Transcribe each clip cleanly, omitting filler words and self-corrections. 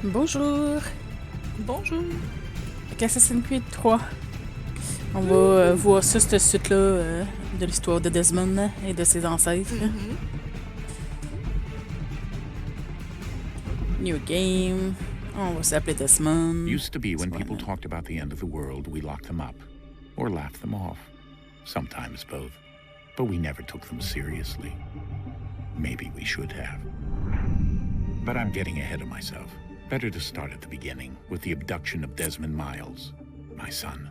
Bonjour! Bonjour! Avec Assassin's Creed 3, on va voir ça, cette suite-là de l'histoire de Desmond et de ses ancêtres. New game. On va s'appeler Desmond. Used to be when people talked about the end of the world, we locked them up. Or laughed them off. Sometimes both. But we never took them seriously. Maybe we should have. But I'm getting ahead of myself. Better to start at the beginning, with the abduction of Desmond Miles, my son.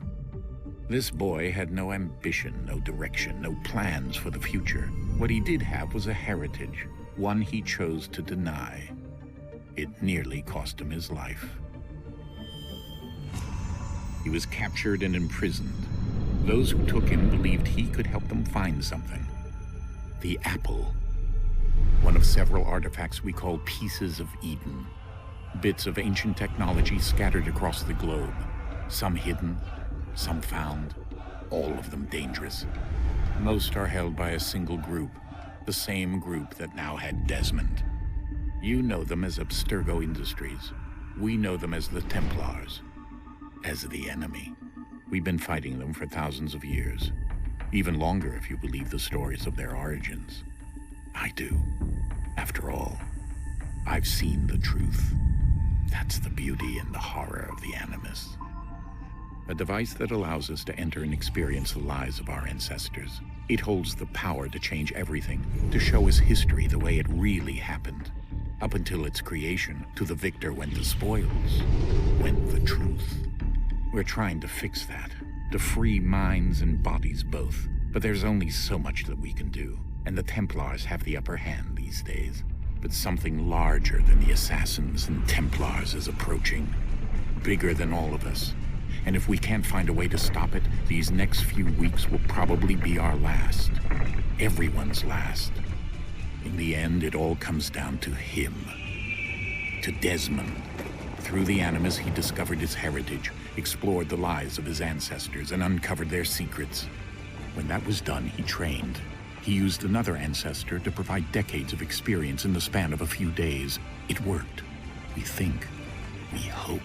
This boy had no ambition, no direction, no plans for the future. What he did have was a heritage, one he chose to deny. It nearly cost him his life. He was captured and imprisoned. Those who took him believed he could help them find something. The apple. One of several artifacts we call pieces of Eden. Bits of ancient technology scattered across the globe. Some hidden, some found, all of them dangerous. Most are held by a single group, the same group that now had Desmond. You know them as Abstergo Industries. We know them as the Templars, as the enemy. We've been fighting them for thousands of years, even longer if you believe the stories of their origins. I do. After all, I've seen the truth. That's the beauty and the horror of the Animus. A device that allows us to enter and experience the lives of our ancestors. It holds the power to change everything, to show us history the way it really happened. Up until its creation, to the victor went the spoils, went the truth. We're trying to fix that, to free minds and bodies both. But there's only so much that we can do, and the Templars have the upper hand these days. But something larger than the Assassins and Templars is approaching, bigger than all of us. And if we can't find a way to stop it, these next few weeks will probably be our last. Everyone's last. In the end, it all comes down to him. To Desmond. Through the Animus, he discovered his heritage, explored the lives of his ancestors, and uncovered their secrets. When that was done, he trained. He used another ancestor to provide decades of experience in the span of a few days. It worked. We think. We hope.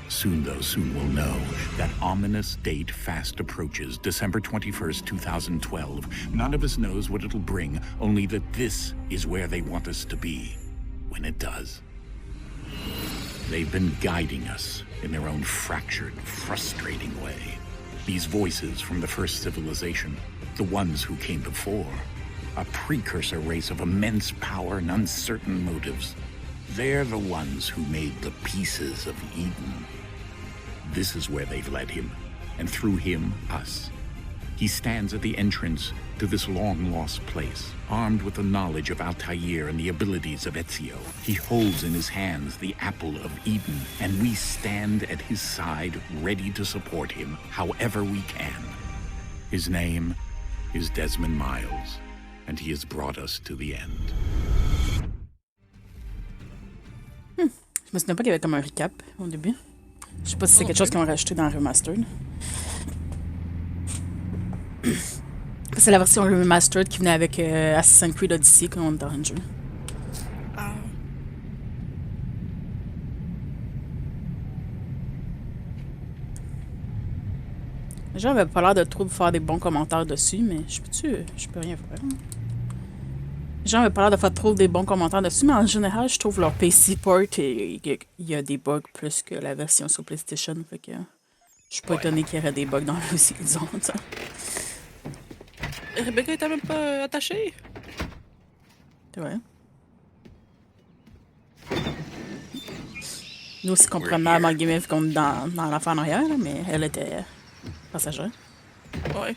Soon we'll know. That ominous date fast approaches, December 21st, 2012. None of us knows what it'll bring, only that this is where they want us to be, when it does. They've been guiding us in their own fractured, frustrating way. These voices from the first civilization, the ones who came before, a precursor race of immense power and uncertain motives. They're the ones who made the pieces of Eden. This is where they've led him, and through him, us. He stands at the entrance to this long-lost place, armed with the knowledge of Altair and the abilities of Ezio. He holds in his hands the apple of Eden, and we stand at his side, ready to support him however we can. His name is Desmond Miles, and he has brought us to the end. Je me souviens pas qu'il y avait comme un recap au début. Je sais pas si c'est quelque chose qu'ils ont rajouté dans Remastered. C'est la version Remastered qui venait avec Assassin's Creed Odyssey quand on était dans le jeu. Ah. Les gens avaient pas l'air de trop faire des bons commentaires dessus, mais je peux rien faire. Les gens avaient pas l'air de faire trop des bons commentaires dessus, mais en général, je trouve leur PC port et il y a des bugs plus que la version sur PlayStation. Fait que je suis pas étonné qu'il y aurait des bugs dans le aussi, disons. Ça. Rebecca était même pas attachée. C'est vrai. Nous aussi qu'on prenait à Malguimé comme dans l'enfant en arrière, là, mais elle était passagère. Ouais.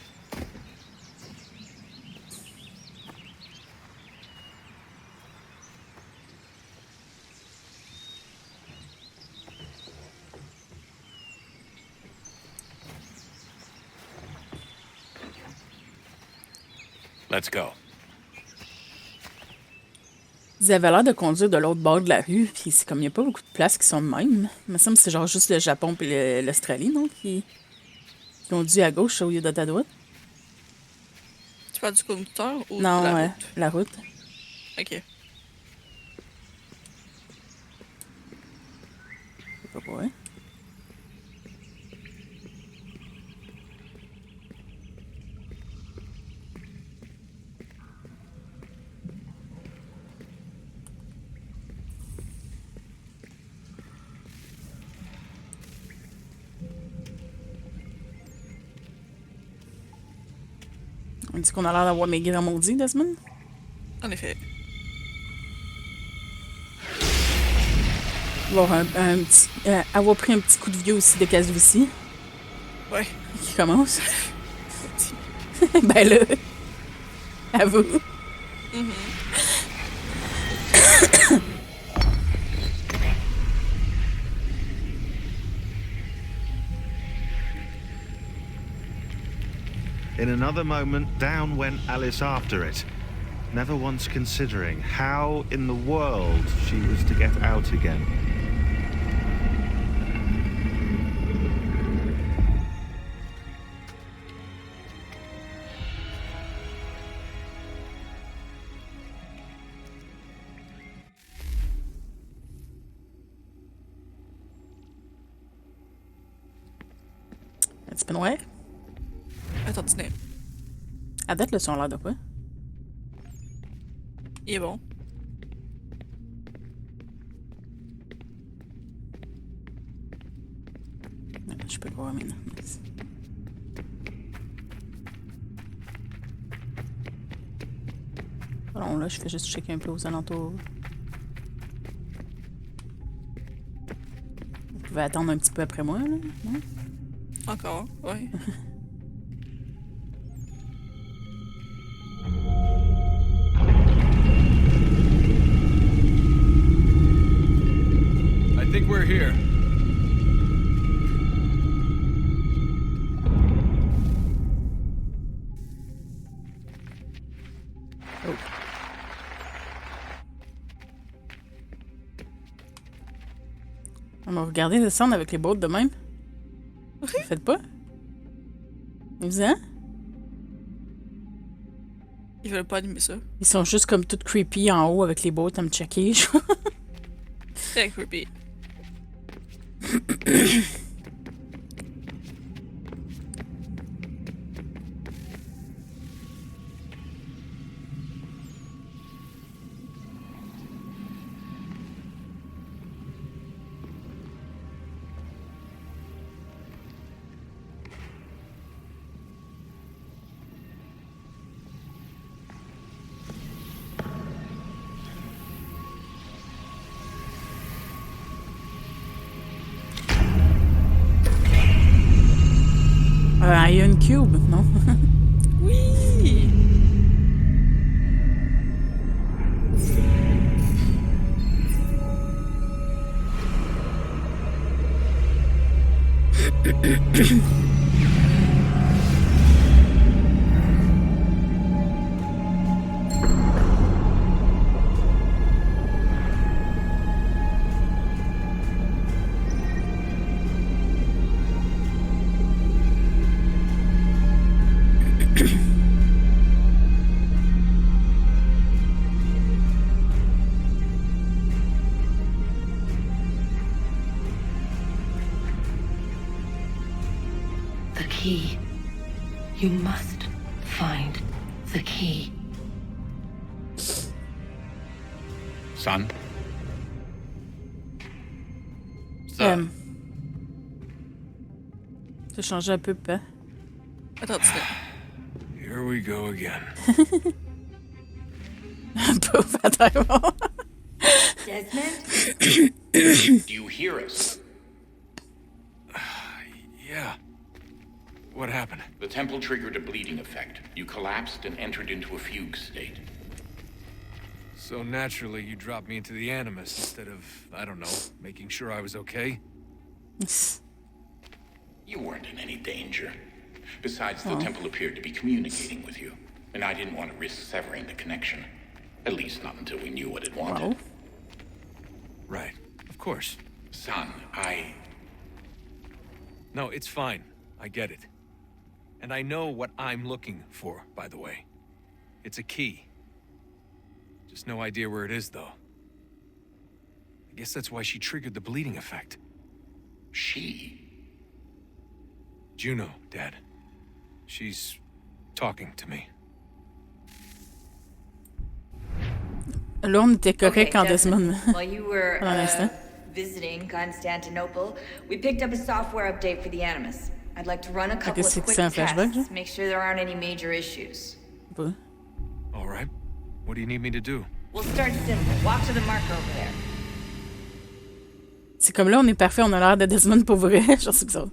Let's go. Ils avaient l'air de conduire de l'autre bord de la rue, puis c'est comme il n'y a pas beaucoup de places qui sont de même. Il me semble que c'est genre juste le Japon et l'Australie, non, qui conduit à gauche au lieu de ta droite. Tu parles du conducteur ou Non, de la ouais, route? la route. Ok. pas quoi. On dit qu'on a l'air d'avoir maigri à maudit, Desmond. En effet. Avoir, avoir pris un petit coup de vieux aussi de casse aussi. Ouais. Qui commence. Ben là. Avoue. In another moment, down went Alice after it, never once considering how in the world she was to get out again. Un petit peu noir. Attends, tu n'es. À date, le son a l'air de quoi? Il est bon. Je peux pas voir maintenant. Non, là, je fais juste checker un peu aux alentours. Vous pouvez attendre un petit peu après moi, là, non? Encore, ouais. I think we're here. Oh. On va regarder descendre avec les bottes de même. Vous faites pas? Vous hein? Ils veulent pas allumer ça. Ils sont juste comme tout creepy en haut avec les bottes à me checker. Très creepy. Iron Cube, non? Oui! The key. You must find the key. Son? Ça change un peu, pas? Attends, tu n'es. Here we go again. Pauvre attends. Desmond? Do you hear us? Yeah. What happened? The temple triggered a bleeding effect. You collapsed and entered into a fugue state. So naturally, you dropped me into the Animus instead of, I don't know, making sure I was okay? You weren't in any danger. Besides, the temple appeared to be communicating with you, and I didn't want to risk severing the connection. At least not until we knew what it wanted. Wow. Right. Of course. Son, No, it's fine. I get it. And I know what I'm looking for, by the way. It's a key. Just no idea where it is, though. I guess that's why she triggered the bleeding effect. She? Juno, Dad. She's talking to me. Là, on était correct quand Desmond. Desmond. While you were Pendant un instant. visiting Constantinople, we picked up a software update for the Animus. I'd like to run a couple of c'est quick un flashback, tests, make sure there aren't any major issues. Pas. All right. What do you need me to do? We'll start simple. Walk to the marker over there. C'est comme là, on est parfait, on a l'air de Desmond pour vrai. Genre, c'est bizarre.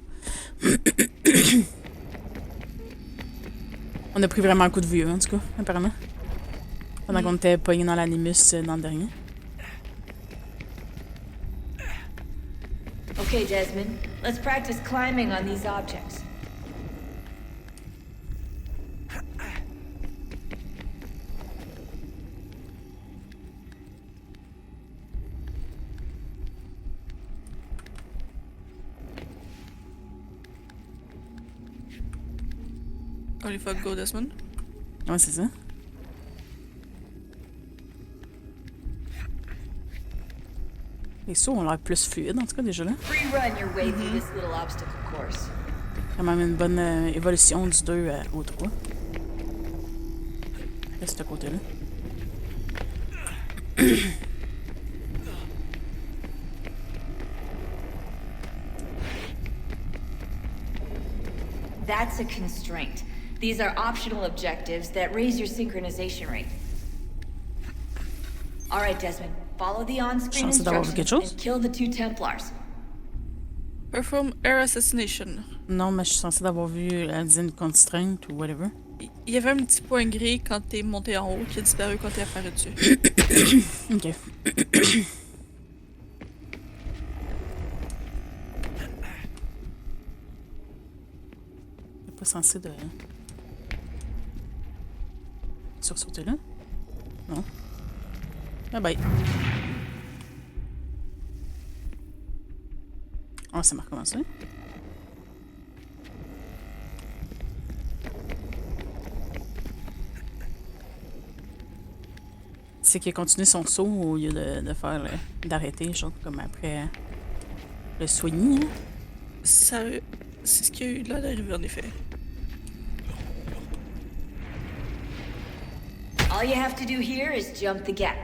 On a pris vraiment un coup de vieux, en tout cas, apparemment. Pendant qu'on était pognés dans l'animus dans le dernier. Okay, Desmond. Let's practice climbing on these objects. Only fuck go, Desmond. Ouais, c'est ça. Les sauts ont l'air plus fluides, en tout cas, déjà là. Free run your way through this little obstacle course. Quand même une bonne évolution du 2 au 3. De ce côté-là. That's a constraint. These are optional objectives that raise your synchronization rate. All right, Desmond. Follow the on-screen Chance d'avoir vu quelque instructions chose? and kill the 2 Templars. Perform air assassination. Non, mais je suis censée d'avoir vu la design constraint ou whatever. Il y avait un petit point gris quand t'es monté en haut qui a disparu quand t'es apparu dessus. Ok. Pas censé de sursauter là? Non. Bye bye. Oh, ça m'a recommencé. C'est qu'il a continué son saut au lieu de faire d'arrêter, genre comme après le soigner. Ça, c'est ce qui a eu là d'arriver en effet. All you have to do here is jump the gap.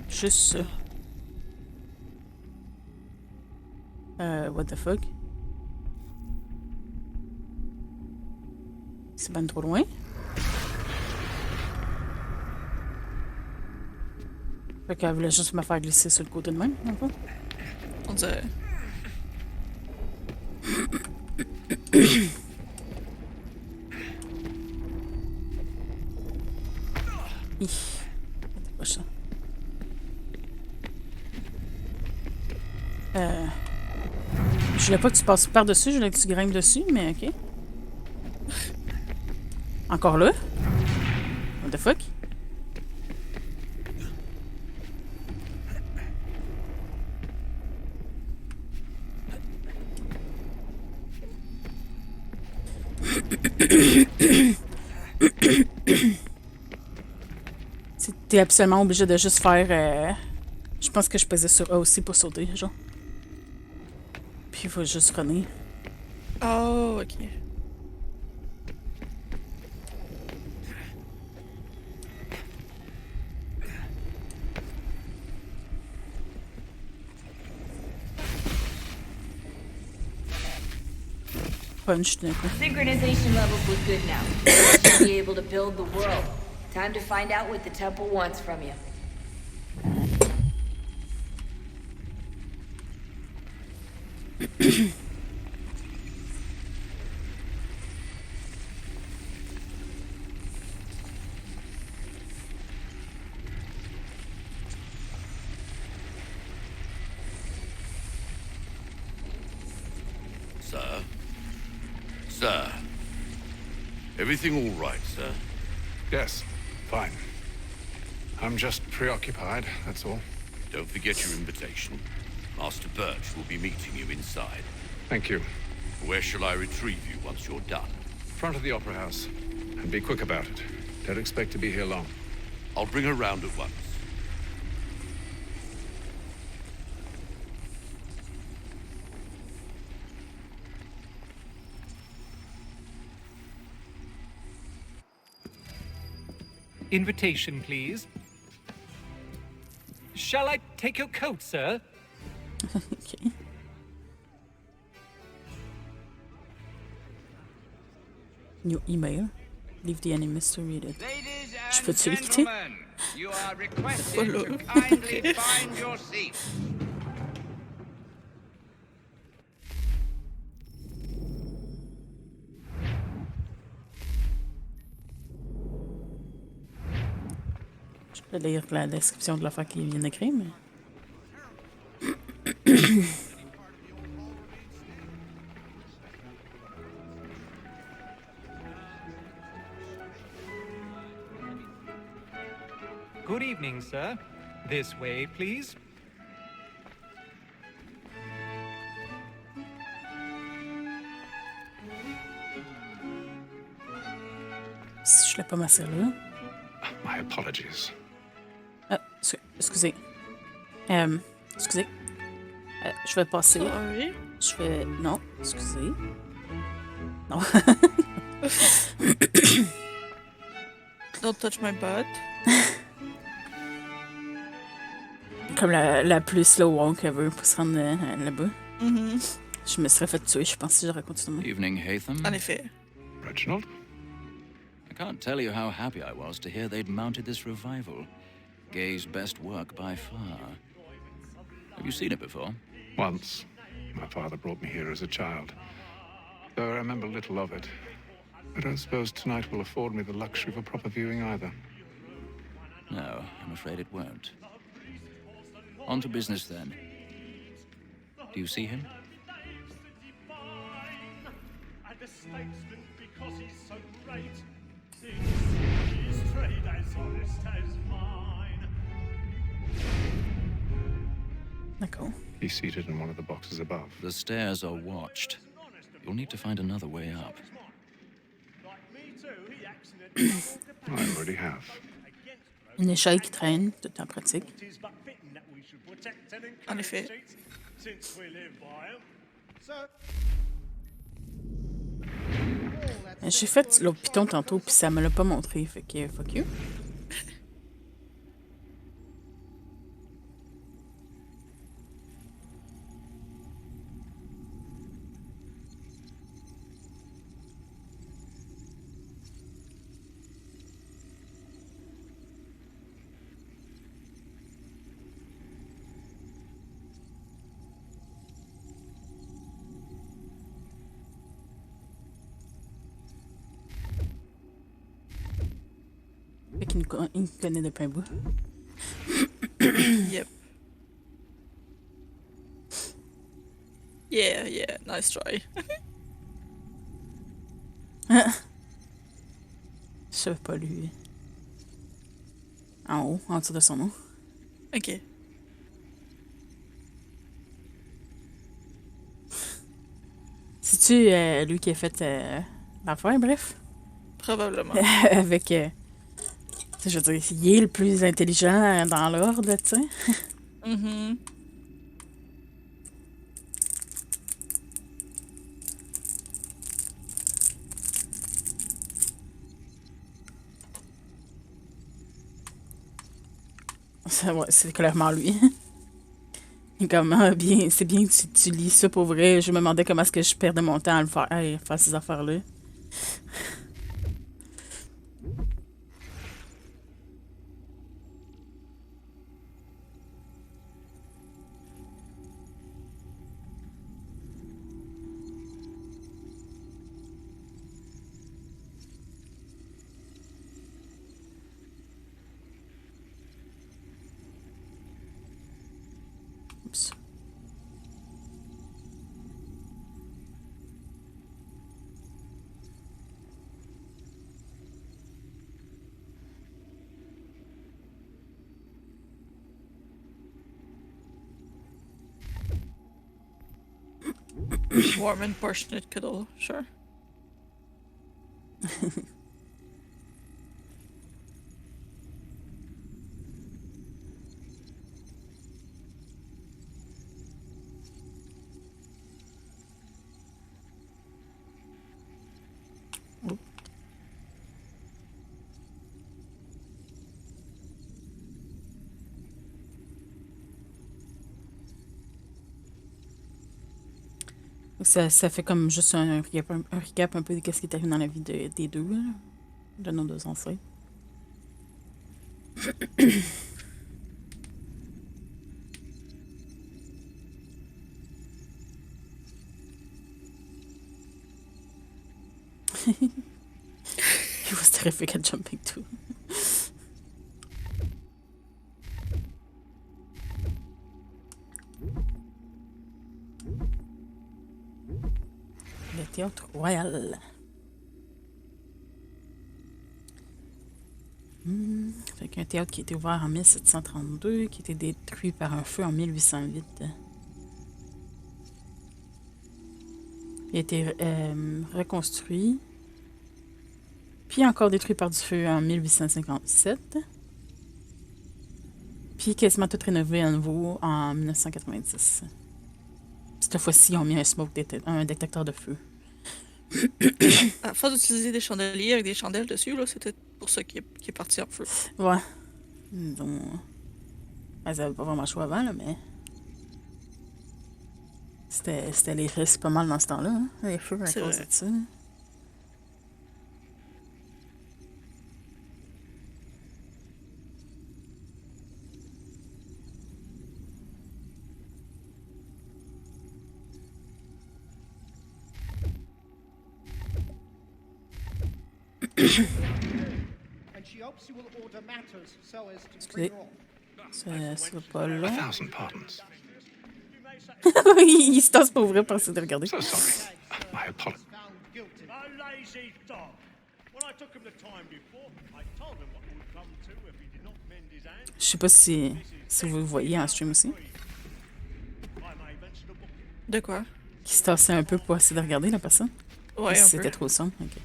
Juste ça. What the fuck? C'est ben trop loin. Fait qu'elle voulait juste me faire glisser sur le côté de même, dans le fond. On dirait. C'était pas ça. Je voulais pas que tu passes par-dessus, je voulais que tu grimpes dessus, mais ok. Encore là? What the fuck? T'es absolument obligé de juste faire... Je pense que je pesais sur A aussi pour sauter, genre. Puis il faut juste runner. Oh, ok. Punch d'un coup. Synchronization levels look good now. You should be able to build the world. Time to find out what the temple wants from you. Sir? Sir? Everything all right, sir? Yes, fine. I'm just preoccupied, that's all. Don't forget your invitation. Master Birch will be meeting you inside. Thank you. Where shall I retrieve you once you're done? Front of the Opera House. And be quick about it. Don't expect to be here long. I'll bring her round at once. Invitation, please. Shall I take your coat, sir? Ok. New email. Leave the enemies to read it. Ladies Je peux-tu and l'écouter? gentlemen, you are requested Follow. to kindly find your seats. Je peux lire la description de l'affaire qu'il vient d'écrire, mais. Good evening, sir. This way, please. Si je l'ai pas massé là. My apologies. Ah, excusez. Excusez. Je vais passer. Sorry. Je vais. Non, excusez. Non. Don't touch my butt. Comme la plus slow walk ever pour se rendre là-bas. Mm-hmm. Je me serais fait tuer, je pense, si j'aurais continué. Evening, Hatham. En effet. Reginald? I can't tell you how happy I was to hear they'd mounted this revival. Gay's best work by far. Have you seen it before? Once. My father brought me here as a child. Though I remember little of it. I don't suppose tonight will afford me the luxury of a proper viewing either. No, I'm afraid it won't. On to business then. Do you see him? D'accord. He's seated in one of the boxes above. The stairs are watched. You'll need to find another way up. I already have. Une échelle qui traîne, tout en pratique. En effet. J'ai fait l'autre piton tantôt, puis ça me l'a pas montré, fait que fuck you. Fait qu'il il me connaît depuis un bout. Yep. Yeah, yeah, nice try. Je savais pas lui. En haut, en dessous de son nom. Ok. C'est-tu lui qui a fait l'affaire, bref? Probablement. Avec. Je veux dire, il est le plus intelligent dans l'ordre, tu sais. Mm-hmm. Ouais, c'est clairement lui. Comment bien, c'est bien que tu lis ça pour vrai. Je me demandais comment est-ce que je perdais mon temps à faire ces affaires-là. Oups. Warm and passionate cuddle, sure. Ça fait comme juste un recap un peu de ce qui est arrivé dans la vie des deux, là, de nos deux ancêtres. He was terrific at jumping too. Le théâtre royal. Fait qu'un théâtre qui a été ouvert en 1732, qui a été détruit par un feu en 1808. Il a été reconstruit, puis encore détruit par du feu en 1857, puis quasiment tout rénové à nouveau en 1990. Cette fois-ci, ils ont mis un détecteur de feu. À force d'utiliser des chandeliers avec des chandelles dessus, là, c'était pour ça qu'il est parti en feu. Ouais. Donc, ils n'avaient pas vraiment le choix avant, là, mais c'était les risques pas mal dans ce temps-là, hein, les feux à C'est cause vrai. de ça. Excusez. C'est pas long. 1,000 pardons. Il se tasse pour ouvrir pour essayer de regarder. So sorry. I apologize. Je sais pas si vous le voyez en stream aussi. De quoi? Qui se tassait un peu pour essayer de regarder la personne. Ouais, un peu. C'était trop sombre. Ok.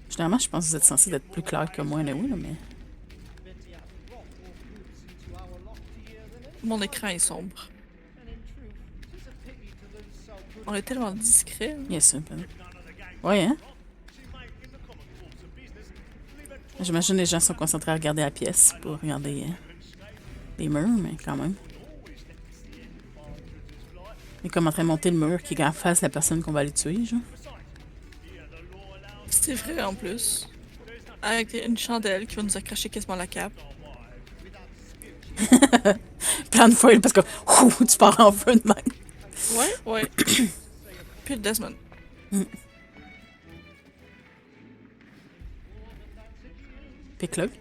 Généralement, je pense que vous êtes censé être plus clair que moi, là, oui, là, mais. Mon écran est sombre. On est tellement discret. Yes, ça, ouais, hein? J'imagine que les gens sont concentrés à regarder la pièce pour regarder les murs, mais quand même. Il est comme en train de monter le mur qui est en face de la personne qu'on va aller tuer, genre. C'est vrai en plus. Avec une chandelle qui va nous accrocher quasiment la cape. Plein de foil parce que tu pars en feu de même. Ouais, ouais. Puis le Desmond. Pick-lock.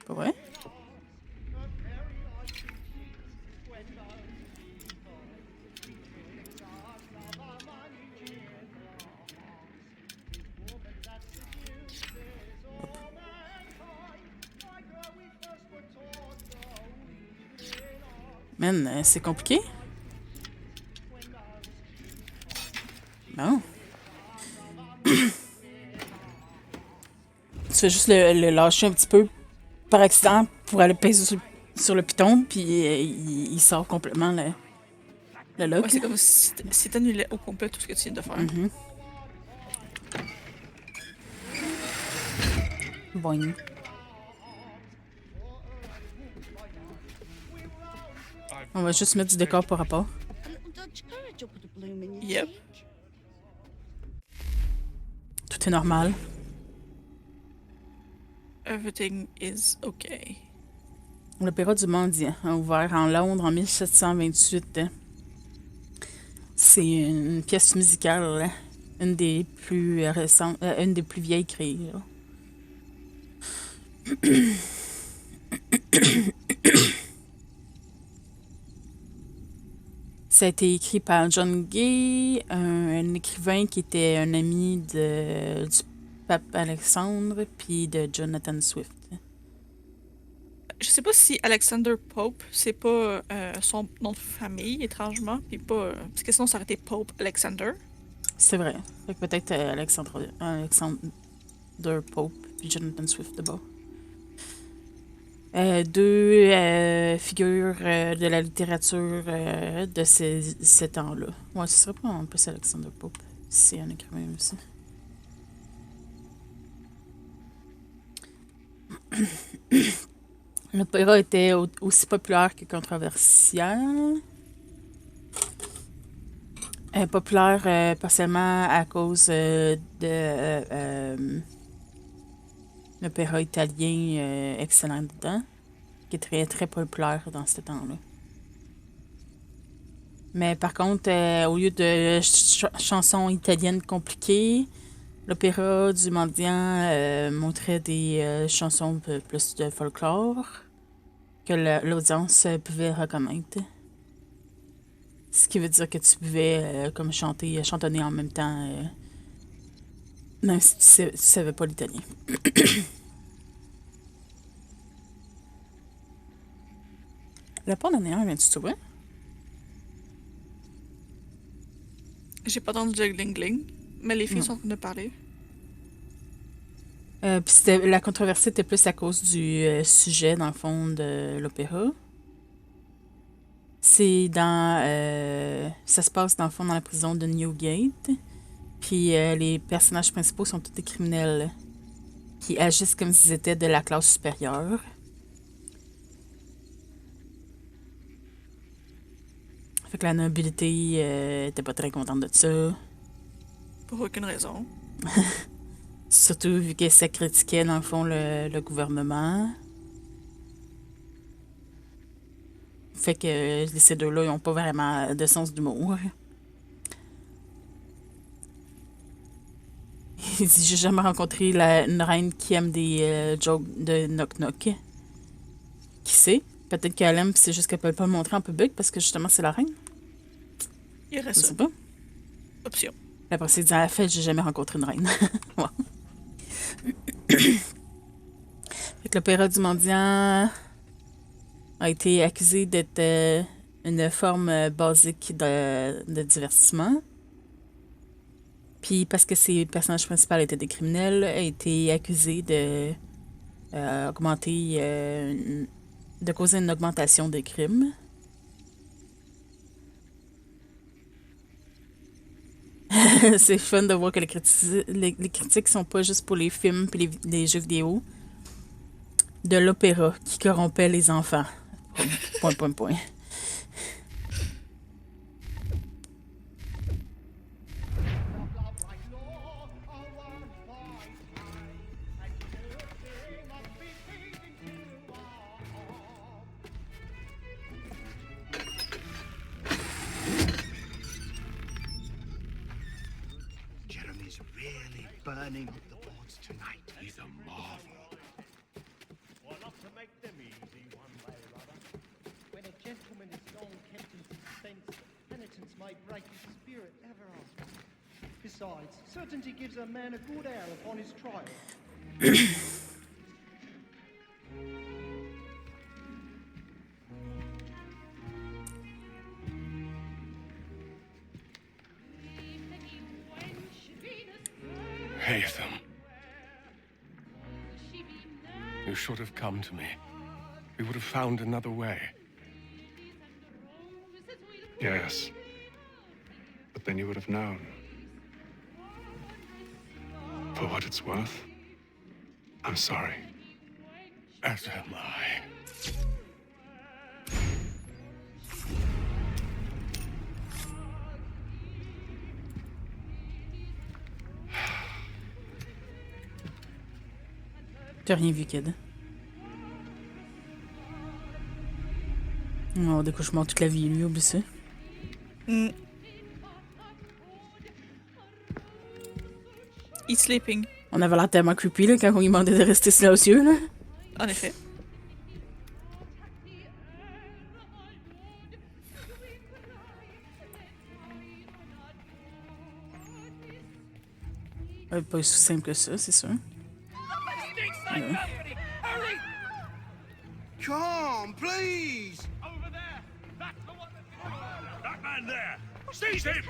Pas vrai? Man, c'est compliqué. Non. Tu fais juste le lâcher un petit peu par accident pour aller peser sur le piton, puis il sort complètement le lock. Ouais, c'est comme si t'annulais au complet tout ce que tu viens de faire. Boing. On va juste mettre du décor par rapport. Yep. Tout est normal. Everything is okay. L'Opéra du Mendiant a ouvert en Londres en 1728. C'est une pièce musicale, une des plus récentes, une des plus vieilles créées. Ça a été écrit par John Gay, un écrivain qui était un ami du pape Alexandre, puis de Jonathan Swift. Je sais pas si Alexander Pope, c'est pas son nom de famille, étrangement, puis pas... parce que sinon, ça aurait été Pope Alexander. C'est vrai. Fait que peut-être Alexander Pope puis Jonathan Swift d'abord. Deux figures de la littérature de ces temps-là. Ouais, ce serait pas en plus Alexander Pope. C'est un écrivain aussi. L'opéra était aussi populaire que controversial. Populaire partiellement à cause de l'opéra italien excellent dedans, qui est très très populaire dans ce temps-là. Mais par contre, au lieu de chansons italiennes compliquées, l'opéra du mendiant montrait des chansons plus de folklore que l'audience pouvait reconnaître. Ce qui veut dire que tu pouvais comme chantonner en même temps, même si tu savais pas l'italien. Le pont de néant, viens-tu trouver? J'ai pas entendu de gling-gling, mais les filles sont en train de parler. Puis la controversie était plus à cause du sujet, dans le fond, de l'opéra. C'est dans... ça se passe, dans le fond, dans la prison de Newgate. Puis les personnages principaux sont tous des criminels qui agissent comme s'ils étaient de la classe supérieure. Fait que la nobilité était pas très contente de ça. Pour aucune raison. Surtout vu que ça critiquait, dans le fond, le gouvernement. Fait que ces deux-là, ils ont pas vraiment de sens d'humour. Il dit, j'ai jamais rencontré une reine qui aime des jokes de knock-knock. Qui sait? Peut-être qu'elle aime, c'est juste qu'elle peut pas le montrer en public parce que justement, c'est la reine. Il reste Je ça. sais pas. Option. Puis après, il dit, à la fête, j'ai jamais rencontré une reine. Ouais. Fait que l'opéra du mendiant a été accusé d'être une forme basique de divertissement. Puis parce que ses personnages principaux étaient des criminels, a été accusé de de causer une augmentation des crimes. C'est fun de voir que les critiques sont pas juste pour les films et les jeux vidéo. De l'opéra qui corrompait les enfants. Point. Jeremy's really burning up the boards tonight. He's a marvel. Well, not to make them easy one way or other. When a gentleman is long kept in suspense, penitence may break his spirit ever after. Besides, certainty gives a man a good air upon his trial. Haytham. You should have come to me. We would have found another way. Yes. But then you would have known. For what it's worth, I'm sorry. As am I. T'as rien vu, kid? Oh, des cauchemars toute la vie, lui, oublie ça. He's sleeping. On avait l'air tellement creepy là, quand on lui demandait de rester silencieux. Là. En effet. Pas aussi simple que ça, c'est sûr. Ouais. Come, please! Over there! That's the one that man there! Seize him!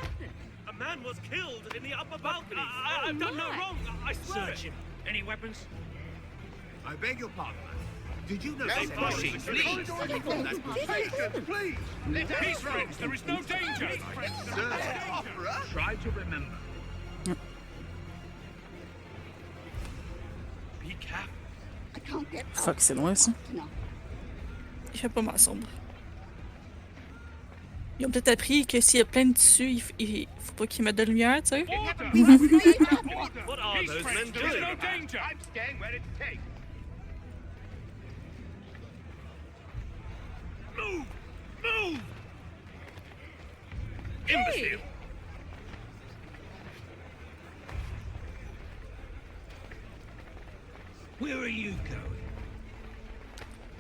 A man was killed in the upper balcony. I've done no wrong. I swear. Search him. Any weapons? I beg your pardon. Did you know Please. Peace, friends. There is no danger. Try to remember. Be careful. Fuck, c'est loin ça. Il fait pas mal sombre. Ils ont peut-être appris que s'il y a plein de tissus, il faut pas qu'ils mettent de lumière, tu sais. What are those men doing? No danger. I'm staying where it's safe. Move! Move! Imbecile! Where are you going?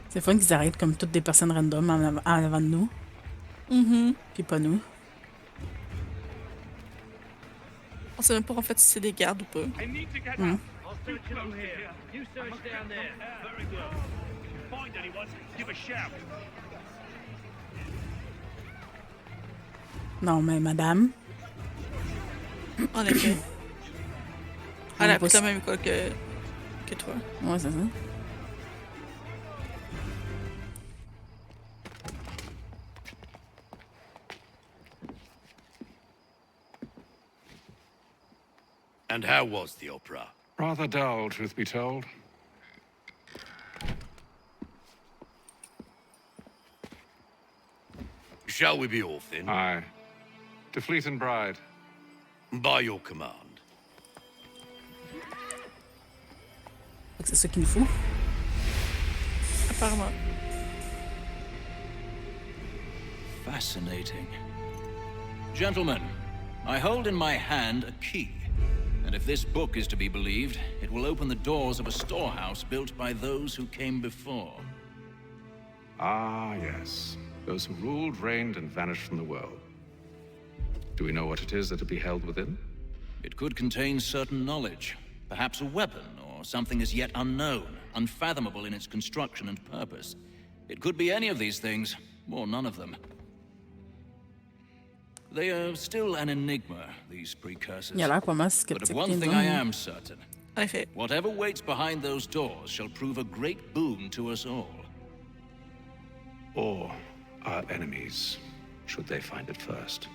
C'est fun qu'ils arrêtent comme toutes des personnes random en avant de nous. Puis pas nous. On sait même pas en fait si c'est des gardes ou pas. I need to get out. I'll search along here. You search down there. Very good. Find anyone, give a shout. Non, mais madame. En effet. Elle a appris la même école que toi. Ouais, c'est ça. And how was the opera? Rather dull, truth be told. Shall we be off then? Aye. To Fleet and Bride. By your command. Fait que c'est ça qu'il nous faut. Apparemment. Fascinating. Gentlemen, I hold in my hand a key. And if this book is to be believed, it will open the doors of a storehouse built by those who came before. Ah, yes. Those who ruled, reigned, and vanished from the world. Do we know what it is that will be held within? It could contain certain knowledge, perhaps a weapon, or something as yet unknown, unfathomable in its construction and purpose. It could be any of these things, or none of them. They are still an enigma, these precursors. Il a l'air pas mal But sceptique. of one thing I am certain. En effet. Whatever waits behind those doors shall prove a great boon to us all. Or our enemies, should they find it first.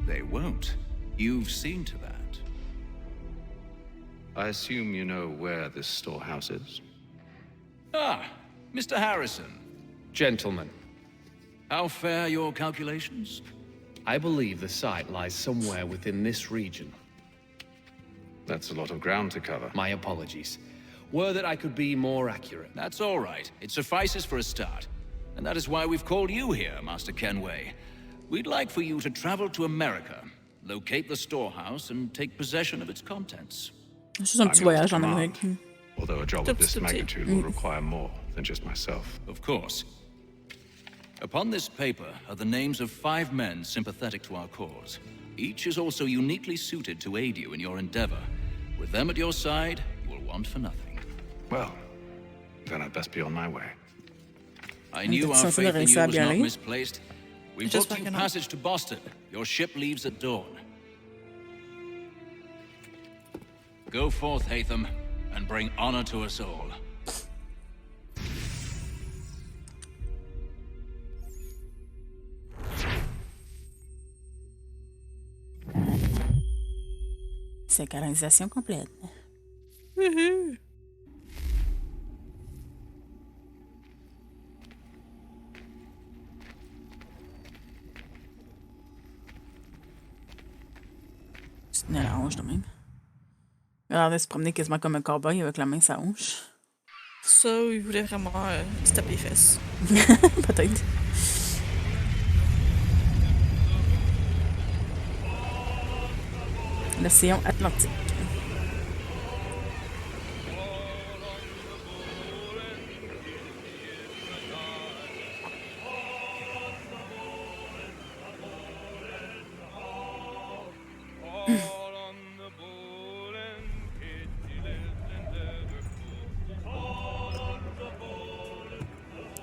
They won't. You've seen to that. I assume you know where this storehouse is? Ah, Mr. Harrison. Gentlemen, How fare your calculations? I believe the site lies somewhere within this region. That's a lot of ground to cover. My apologies. Were that I could be more accurate. That's all right. It suffices for a start. And that is why we've called you here, Master Kenway. We'd like for you to travel to America, locate the storehouse, and take possession of its contents. Juste un petit voyage en Amérique. Although a job of this magnitude will require more than just myself. Of course. Upon this paper are the names of 5 men sympathetic to our cause. Each is also uniquely suited to aid you in your endeavor. With them at your side, you will want for nothing. Well, then I'd best be on my way. I knew our faith in you was not misplaced. We Just booked you passage to Boston. Your ship leaves at dawn. Go forth, Hatham, and bring honor to us all. Synchronisation complète. Tu tenais la hanche de même. Regardez se promener quasiment comme un cowboy avec la main sa hanche. Ça, il voulait vraiment se taper les fesses. Peut-être. L'océan Atlantique.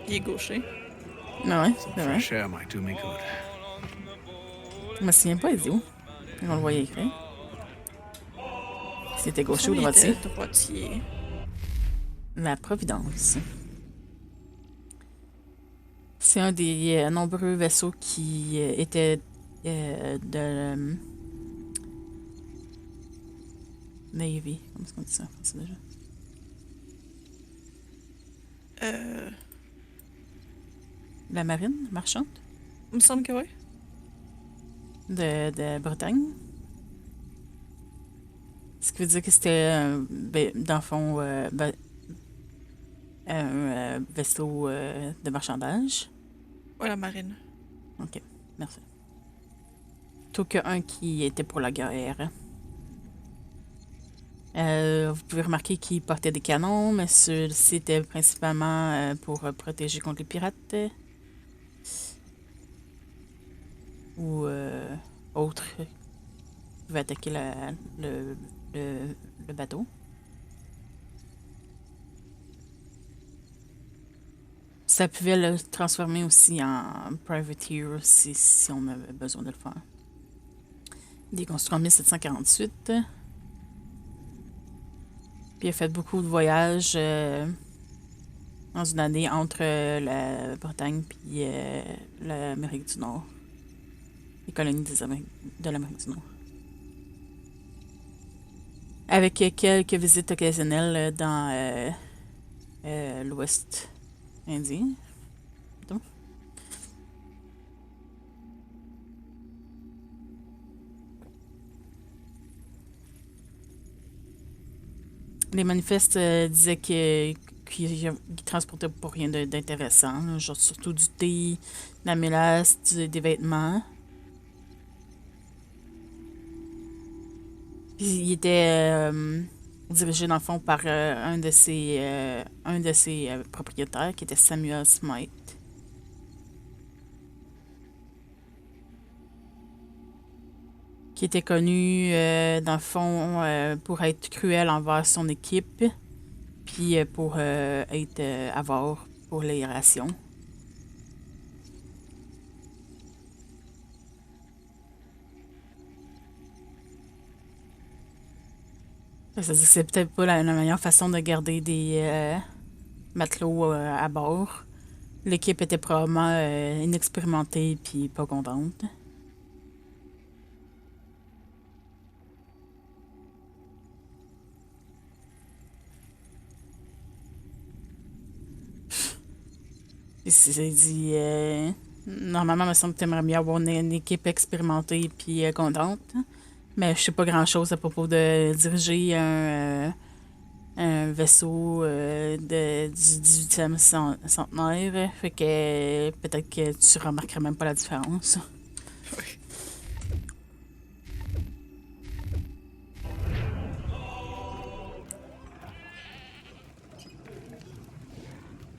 Il est gaucher. Ah ouais, c'est vrai. Fresh air might do me good. Je me souviens pas, il est où? On le voyait écrire. C'était gaucher ou Il droitier? était droitier. La Providence. C'est un des nombreux vaisseaux qui étaient de Navy. Comment est-ce qu'on dit ça en français déjà? la marine marchande Il me semble que oui. de Bretagne. Ce qui veut dire que c'était, dans le fond, un vaisseau de marchandage. Ouais, la marine. Ok, merci. Plutôt qu'un qui était pour la guerre. Vous pouvez remarquer qu'il portait des canons, mais ceux-ci étaient principalement pour protéger contre les pirates ou autres qui pouvaient attaquer le bateau. Ça pouvait le transformer aussi en privateer si on avait besoin de le faire. Il est construit en 1748. Puis il a fait beaucoup de voyages dans une année entre la Bretagne et l'Amérique du Nord. Les colonies de l'Amérique du Nord. Avec quelques visites occasionnelles dans l'Ouest indien. Donc. Les manifestes disaient qu'il transportait pas rien d'intéressant, là, genre surtout du thé, de la mélasse, des vêtements. Puis il était dirigé dans le fond par un de ses propriétaires qui était Samuel Smythe. Qui était connu dans le fond pour être cruel envers son équipe, puis pour être avare pour les rations. Ça veut dire que c'est peut-être pas la meilleure façon de garder des matelots à bord. L'équipe était probablement inexpérimentée puis pas contente. C'est dit, normalement, il me semble que tu aimerais mieux avoir une équipe expérimentée puis contente. Mais je sais pas grand-chose à propos de diriger un vaisseau du 18e centenaire. Fait que peut-être que tu remarquerais même pas la différence. Oui.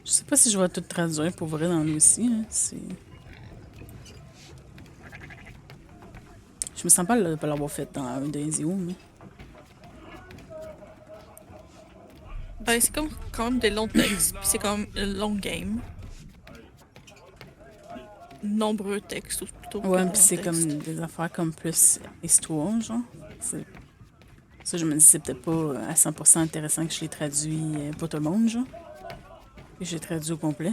Je sais pas si je vais tout traduire pour vrai dans lui aussi. Hein. Je me sens pas de l'avoir fait dans un des Ezio, mais... Ben, c'est comme quand même des longs textes, puis c'est quand même un long game. Nombreux textes, ou plutôt. Ouais, puis c'est comme des affaires comme plus histoire, genre. Ça, je me dis, c'est peut-être pas à 100% intéressant que je l'ai traduit pour tout le monde, genre. Et j'ai traduit au complet.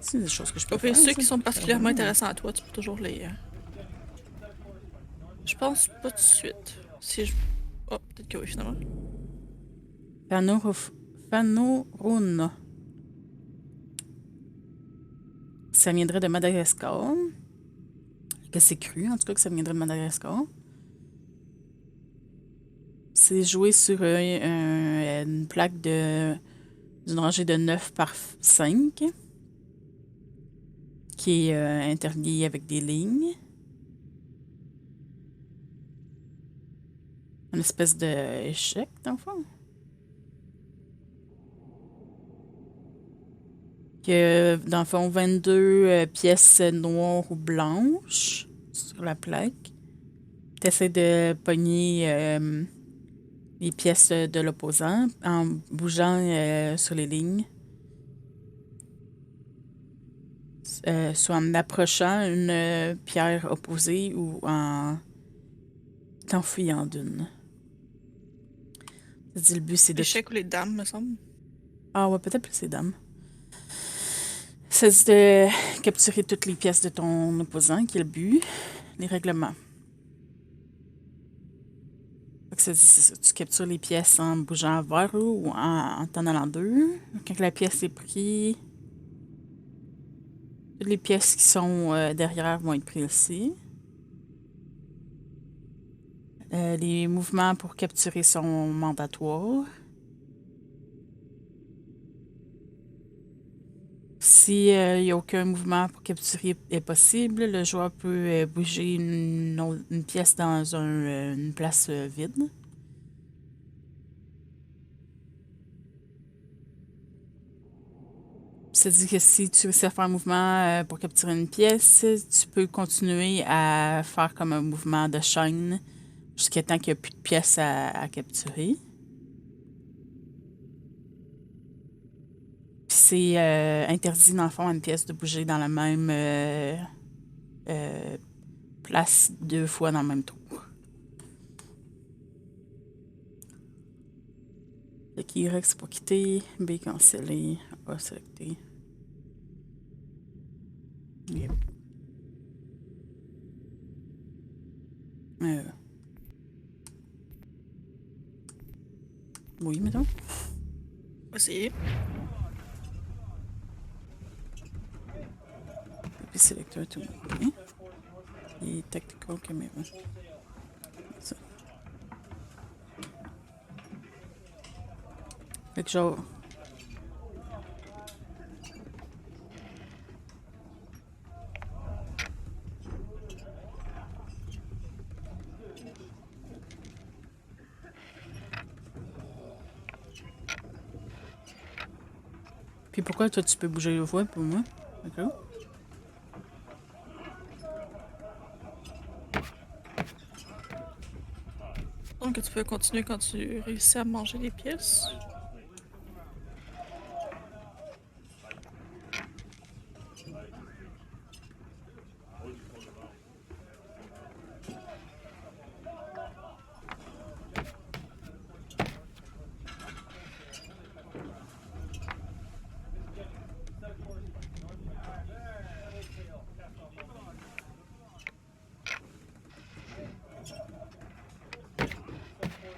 C'est des choses que je peux faire. Ceux qui ça. sont particulièrement intéressants à toi, tu peux toujours les... Je pense pas tout de suite. Si je... Oh, peut-être que oui, finalement. Fanorona. Ça viendrait de Madagascar. Que c'est cru, en tout cas, que ça viendrait de Madagascar. C'est joué sur une plaque d'une rangée de 9 par 5 qui est interliée avec des lignes. Une espèce d'échec, dans le fond. Que, dans le fond, 22 pièces noires ou blanches sur la plaque. Tu essaies de pogner les pièces de l'opposant en bougeant sur les lignes. Soit en approchant une pierre opposée ou en t'enfuyant d'une. Le but, c'est de... L'échec ou les dames, me semble. Ah ouais, peut-être plus les dames. Ça dit de capturer toutes les pièces de ton opposant, qui est le but. Les règlements. Ça dit, c'est ça. Tu captures les pièces en bougeant vers ou en t'en allant d'eux. Quand la pièce est prise, Toutes les pièces qui sont derrière vont être prises ici. Les mouvements pour capturer sont mandatoires. Si il n'y a aucun mouvement pour capturer est possible, le joueur peut bouger une pièce dans une place vide. C'est-à-dire que si tu réussis à faire un mouvement pour capturer une pièce, tu peux continuer à faire comme un mouvement de chaîne jusqu'à temps qu'il n'y a plus de pièces à capturer. Puis c'est interdit, dans le fond, à une pièce de bouger dans la même place 2 fois dans le même tour. Fait que Y, c'est pour quitter. B, canceller. A, selecter. Yep. Oui, mettons. Vas-y. Puis sélecteur tout. OK. Et tactical camera. Ça. Fait que genre. Puis pourquoi toi tu peux bouger le fois pour moi? D'accord? Donc tu peux continuer quand tu réussis à manger les pièces.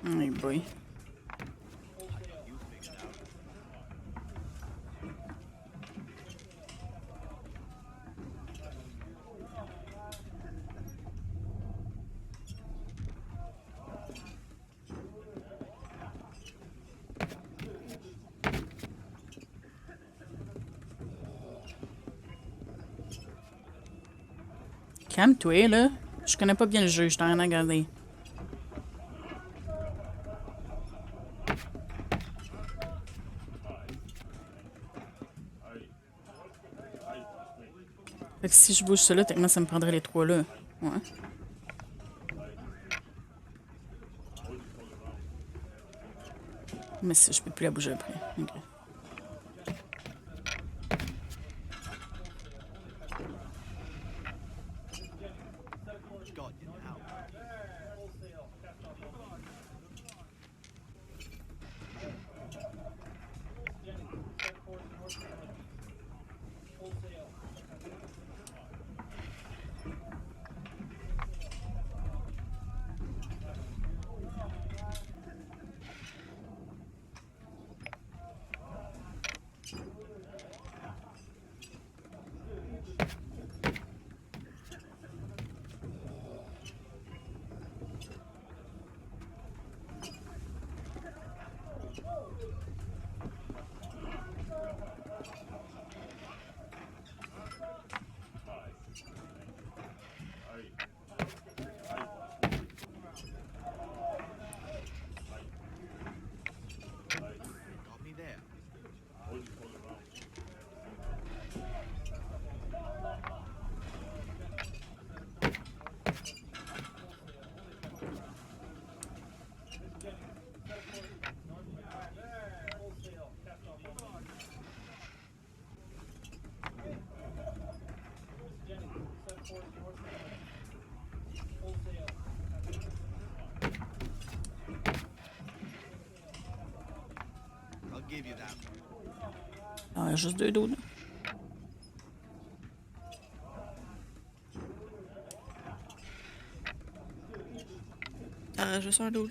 Hey boy. Calme-toi, là. Je connais pas bien le jeu, je t'en ai rien à regarder. Fait que si je bouge cela, techniquement, ça me prendrait les trois là. Ouais. Mais si, je peux plus la bouger après. Ok. Ah, juste deux dos, là. Ah, juste un dos.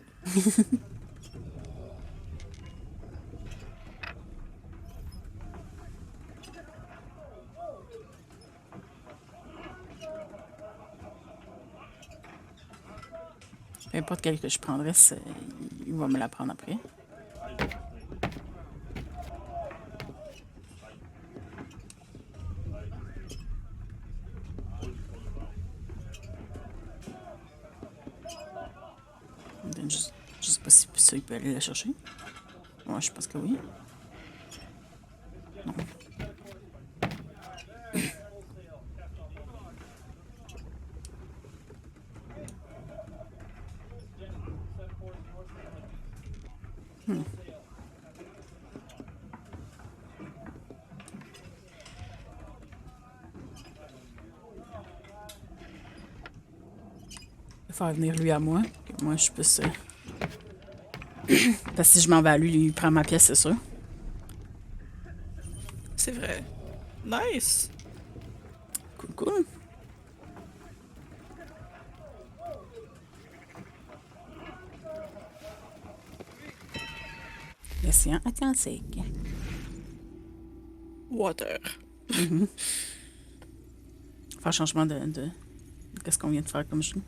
Peu importe quel que je prendrais, il va me la prendre après. Je sais pas si ça, il peut aller la chercher. Ouais, je pense que oui. Non. Faire venir lui à moi, que moi je puisse. Parce que si je m'en vais à lui, il prend ma pièce, c'est sûr. C'est vrai. Nice! Cool, cool. L'océan Atlantique. Water. Faire changement de qu'est-ce qu'on vient de faire comme jeu.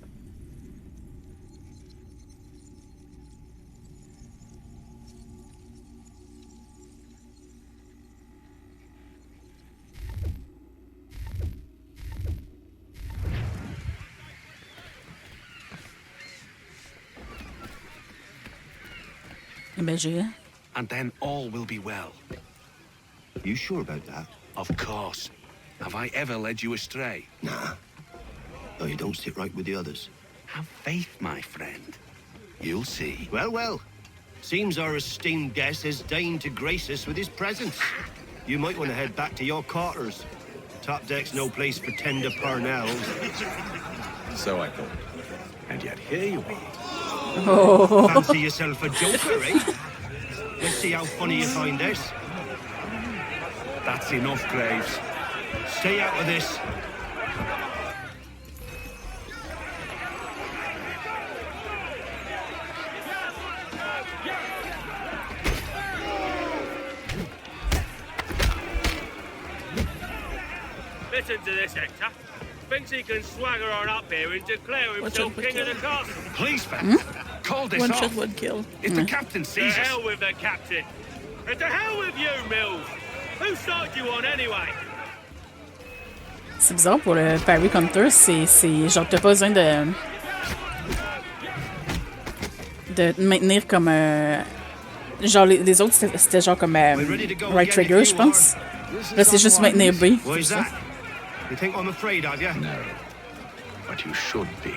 Ben, j'ai... And then all will be well. You sure about that? Of course. Have I ever led you astray? Nah. No, you don't sit right with the others. Have faith, my friend. You'll see. Well, well. Seems our esteemed guest has deigned to grace us with his presence. You might want to head back to your quarters. Top deck's no place for tender parnells. So I thought. And yet here you are. Oh. Fancy yourself a joker, eh? Let's see how funny you find this. That's enough, Graves. Stay out of this. Listen to this, Hector. Thinks he can swagger on up here and declare himself king of the castle. Please, fella. Call this One off. shot, one kill. If the captain To sees us... hell with the captain. And to hell with you, Mills. Who started you on anyway? C'est bizarre pour le Parry Counter, c'est genre t'as pas besoin de maintenir comme genre les autres c'était genre comme right trigger je pense. Là c'est juste maintenir B. What is that? You think I'm afraid of you? No. But you should be.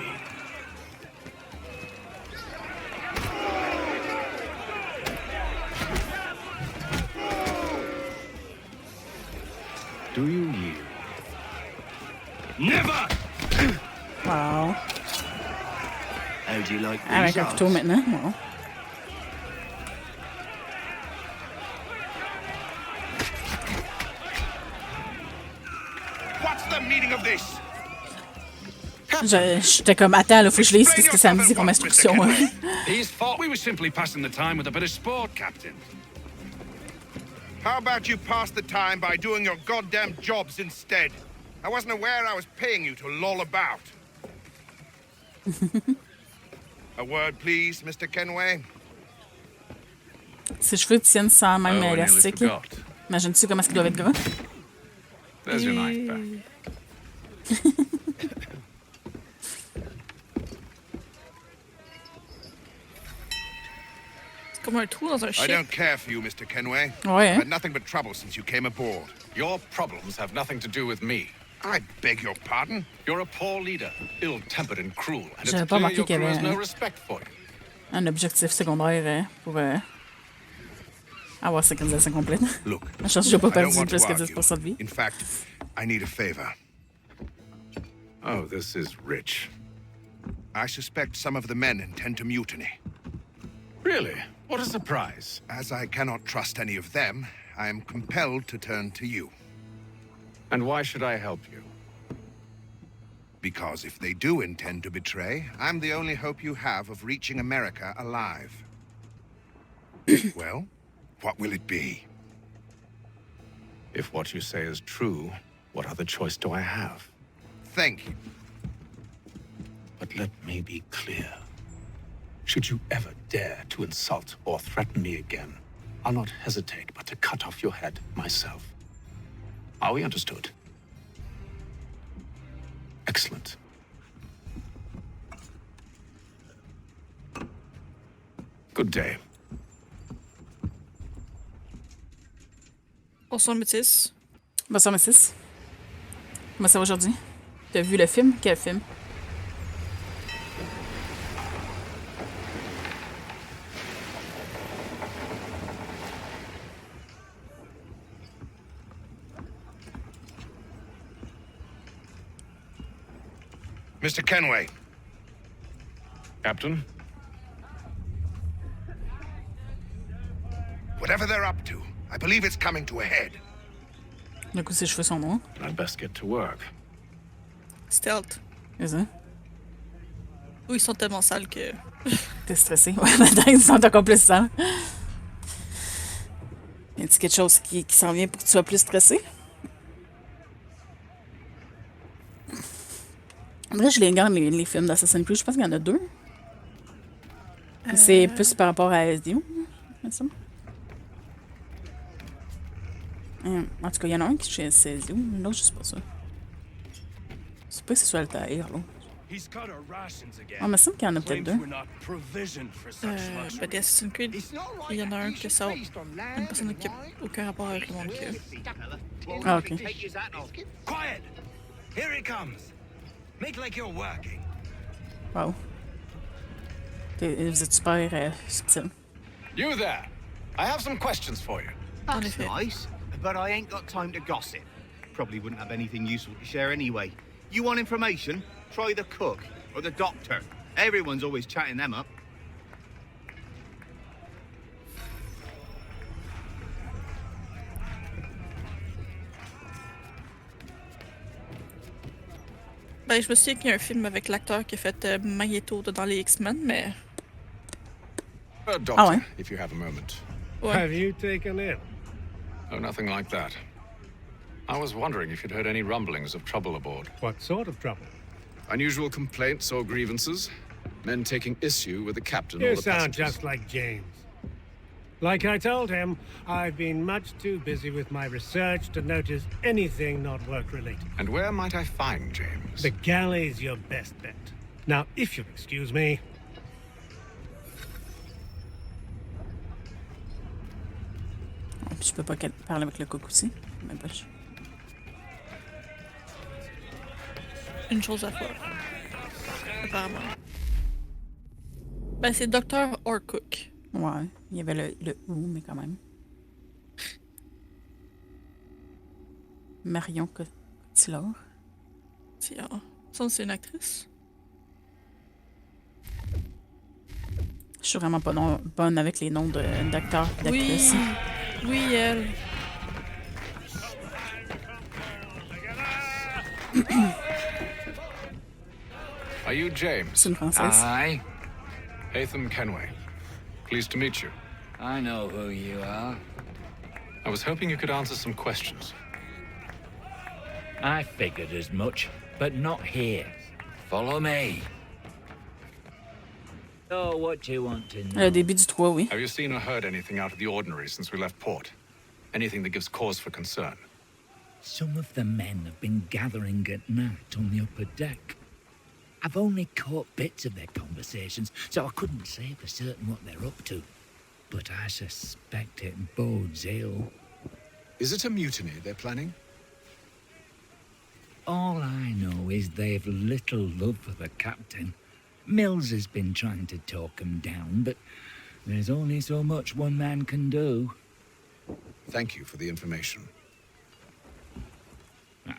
Do you yield? Never! Wow. How do you like Avec these un couteau odds? maintenant. Wow. What's the meaning of this? J'étais comme attends là faut que je lise qu'est-ce que ça me dit comme instruction. He's fought. We were simply passing the time with a bit of sport, Captain. How about you pass the time by doing your goddamn jobs instead? I wasn't aware I was paying you to loll about. A word, please, Mr. Kenway. Ses cheveux tiennent sans même Oh, I nearly élastique. forgot. Imagine-tu comment est-ce qu'il doit être gras? There's your knife back. C'est comme un trou dans un I ship. don't care for you, Mr. Kenway. Ouais. I've had nothing but trouble since you came aboard. Your problems have nothing to do with me. I beg your pardon? You're a poor leader, ill-tempered and cruel, and J'avais it's pas clear remarqué your qu'il y crew has avait no respect for you. un objectif secondaire pour avoir sécurisation complète. Look, Je pense que j'ai pas I don't perdu want plus to que argue. 10% de vie. In fact, I need a favor. Oh, this is rich. I suspect some of the men intend to mutiny. Really? What a surprise. As I cannot trust any of them, I am compelled to turn to you. And why should I help you? Because if they do intend to betray, I'm the only hope you have of reaching America alive. Well, what will it be? If what you say is true, what other choice do I have? Thank you. But let me be clear. Should you ever dare to insult or threaten me again, I'll not hesitate but to cut off your head myself. Are we understood? Excellent. Good day. Bonsoir, Métis. Bonsoir, Mrs. Comment ça va aujourd'hui? T'as vu le film? Quel film? Mr. Kenway. Captain? Whatever they're up to, I believe it's coming to a head. Du coup, ses cheveux sont noirs. I'd best get to work. Stealth. C'est ça? Ou ils sont tellement sales que... T'es stressé? Ouais, maintenant, ils sont encore plus sales. Y a-t-il quelque chose qui s'en vient pour que tu sois plus stressé? En vrai, je les regarde, les films d'Assassin's Creed. Je pense qu'il y en a 2. C'est plus par rapport à SDO, c'est ça? En tout cas, il y en a un qui est chez SDO, l'autre, je sais pas ça. C'est pas que ce soit Altair, là. Ah, mais il me semble qu'il y en a peut-être 2. Ben, des Assassin's Creed, il y en a un que ça... Une personne qui n'a aucun rapport avec le monde que... Ah, ok. Quiet! Here it comes! Make like you're working. Wow. Vous êtes super subtil. You there! I have some questions for you. That's nice, but I ain't got time to gossip. Probably wouldn't have anything useful to share anyway. You want information? Try the cook or the doctor. Everyone's always chatting them up. Ben, je me souviens qu'il y a un film avec l'acteur qui a fait Magneto dans les X-Men, mais... Doctor, if you have a moment. Ouais. Have you taken it? Oh, nothing like that. I was wondering if you'd heard any rumblings of trouble aboard. What sort of trouble? Unusual complaints or grievances? Men taking issue with the captain or You the sound passengers? just like James. Like I told him, I've been much too busy with my research to notice anything not work-related. And where might I find James? The galley's your best bet. Now, if you'll excuse me... Je peux pas parler avec le coq aussi. Mais pas. Une chose à faire. Apparemment. Ben, c'est Docteur or Cook. Ouais, il y avait le ou, mais quand même. Marion Cotillard. Ça, c'est une actrice. Je suis vraiment pas bonne avec les noms d'acteurs et d'actrices. Oui, elle. Are you James? C'est une Française. Aye. Hatham Kenway. Pleased to meet you. I know who you are. I was hoping you could answer some questions. I figured as much, but not here. Follow me. Oh, what do you want to know? Le début du 3, oui. Have you seen or heard anything out of the ordinary since we left port? Anything that gives cause for concern? Some of the men have been gathering at night on the upper deck. I've only caught bits of their conversations, so I couldn't say for certain what they're up to. But I suspect it bodes ill. Is it a mutiny they're planning? All I know is they've little love for the captain. Mills has been trying to talk him down, but there's only so much one man can do. Thank you for the information.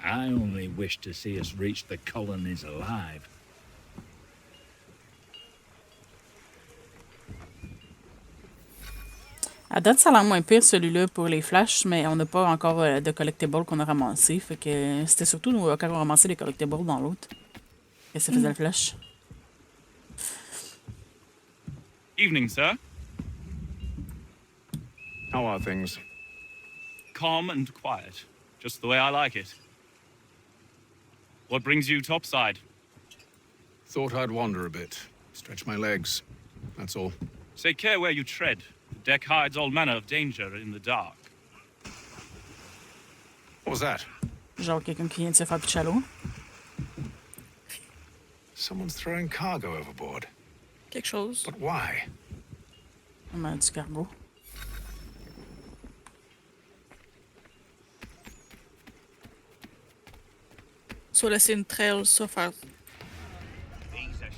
I only wish to see us reach the colonies alive. À date, ça a l'air moins pire celui-là pour les flashs, mais on n'a pas encore de collectibles qu'on a ramassé. Fait que c'était surtout quand on ramassait les collectibles dans l'autre que ça faisait le flash. Evening, sir. How are things? Calm and quiet. Just the way I like it. What brings you topside? Thought I'd wander a bit, stretch my legs. That's all. Take care where you tread. The deck hides all manner of danger in the dark. What was that? Genre quelqu'un qui vient de se faire pitcher à l'eau. Someone's throwing cargo overboard. Quelque chose. But why? Du cargo. Soit laisser une trail, ça faire.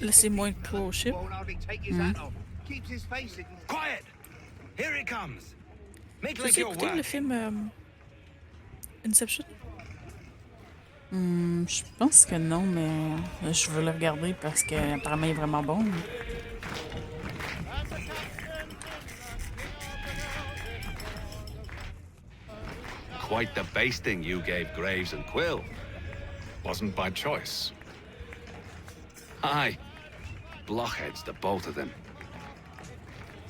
Laisser moins de poids au ship. Quiet! Here it comes. Make Tu like as your écouté le work. film Inception? Je pense que non, mais je veux le regarder parce qu'apparemment il est vraiment bon. Quite the basting you gave Graves and Quill. Wasn't by choice. Aye. Blockheads, the both of them.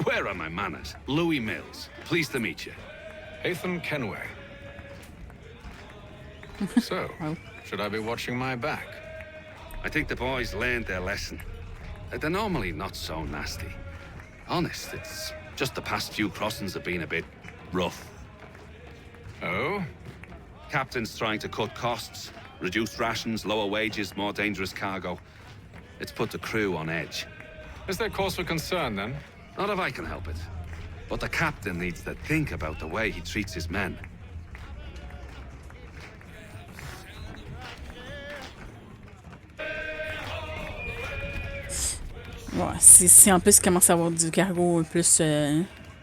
Where are my manners? Louis Mills. Pleased to meet you. Ethan Kenway. So, should I be watching my back? I think the boys learned their lesson. They're normally not so nasty. Honest, it's just the past few crossings have been a bit rough. Oh? Captain's trying to cut costs, reduce rations, lower wages, more dangerous cargo. It's put the crew on edge. Is there cause for concern, then? Not if I can help it. But the captain needs to think about the way he treats his men. Ouais, si en plus il commence à avoir du cargo un plus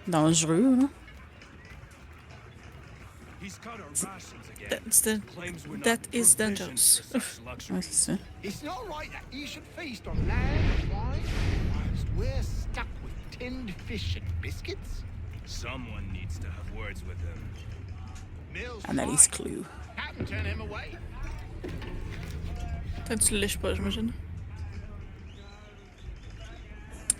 dangereux, là. That is dangerous. Ouais, c'est ça. It's not right that you should feast on lamb and wine whilst we're stuck with tinned fish and biscuits. Someone needs to have words with him. Analyse clue. Haven't turned him away. Tant que tu le lèches pas, j'imagine.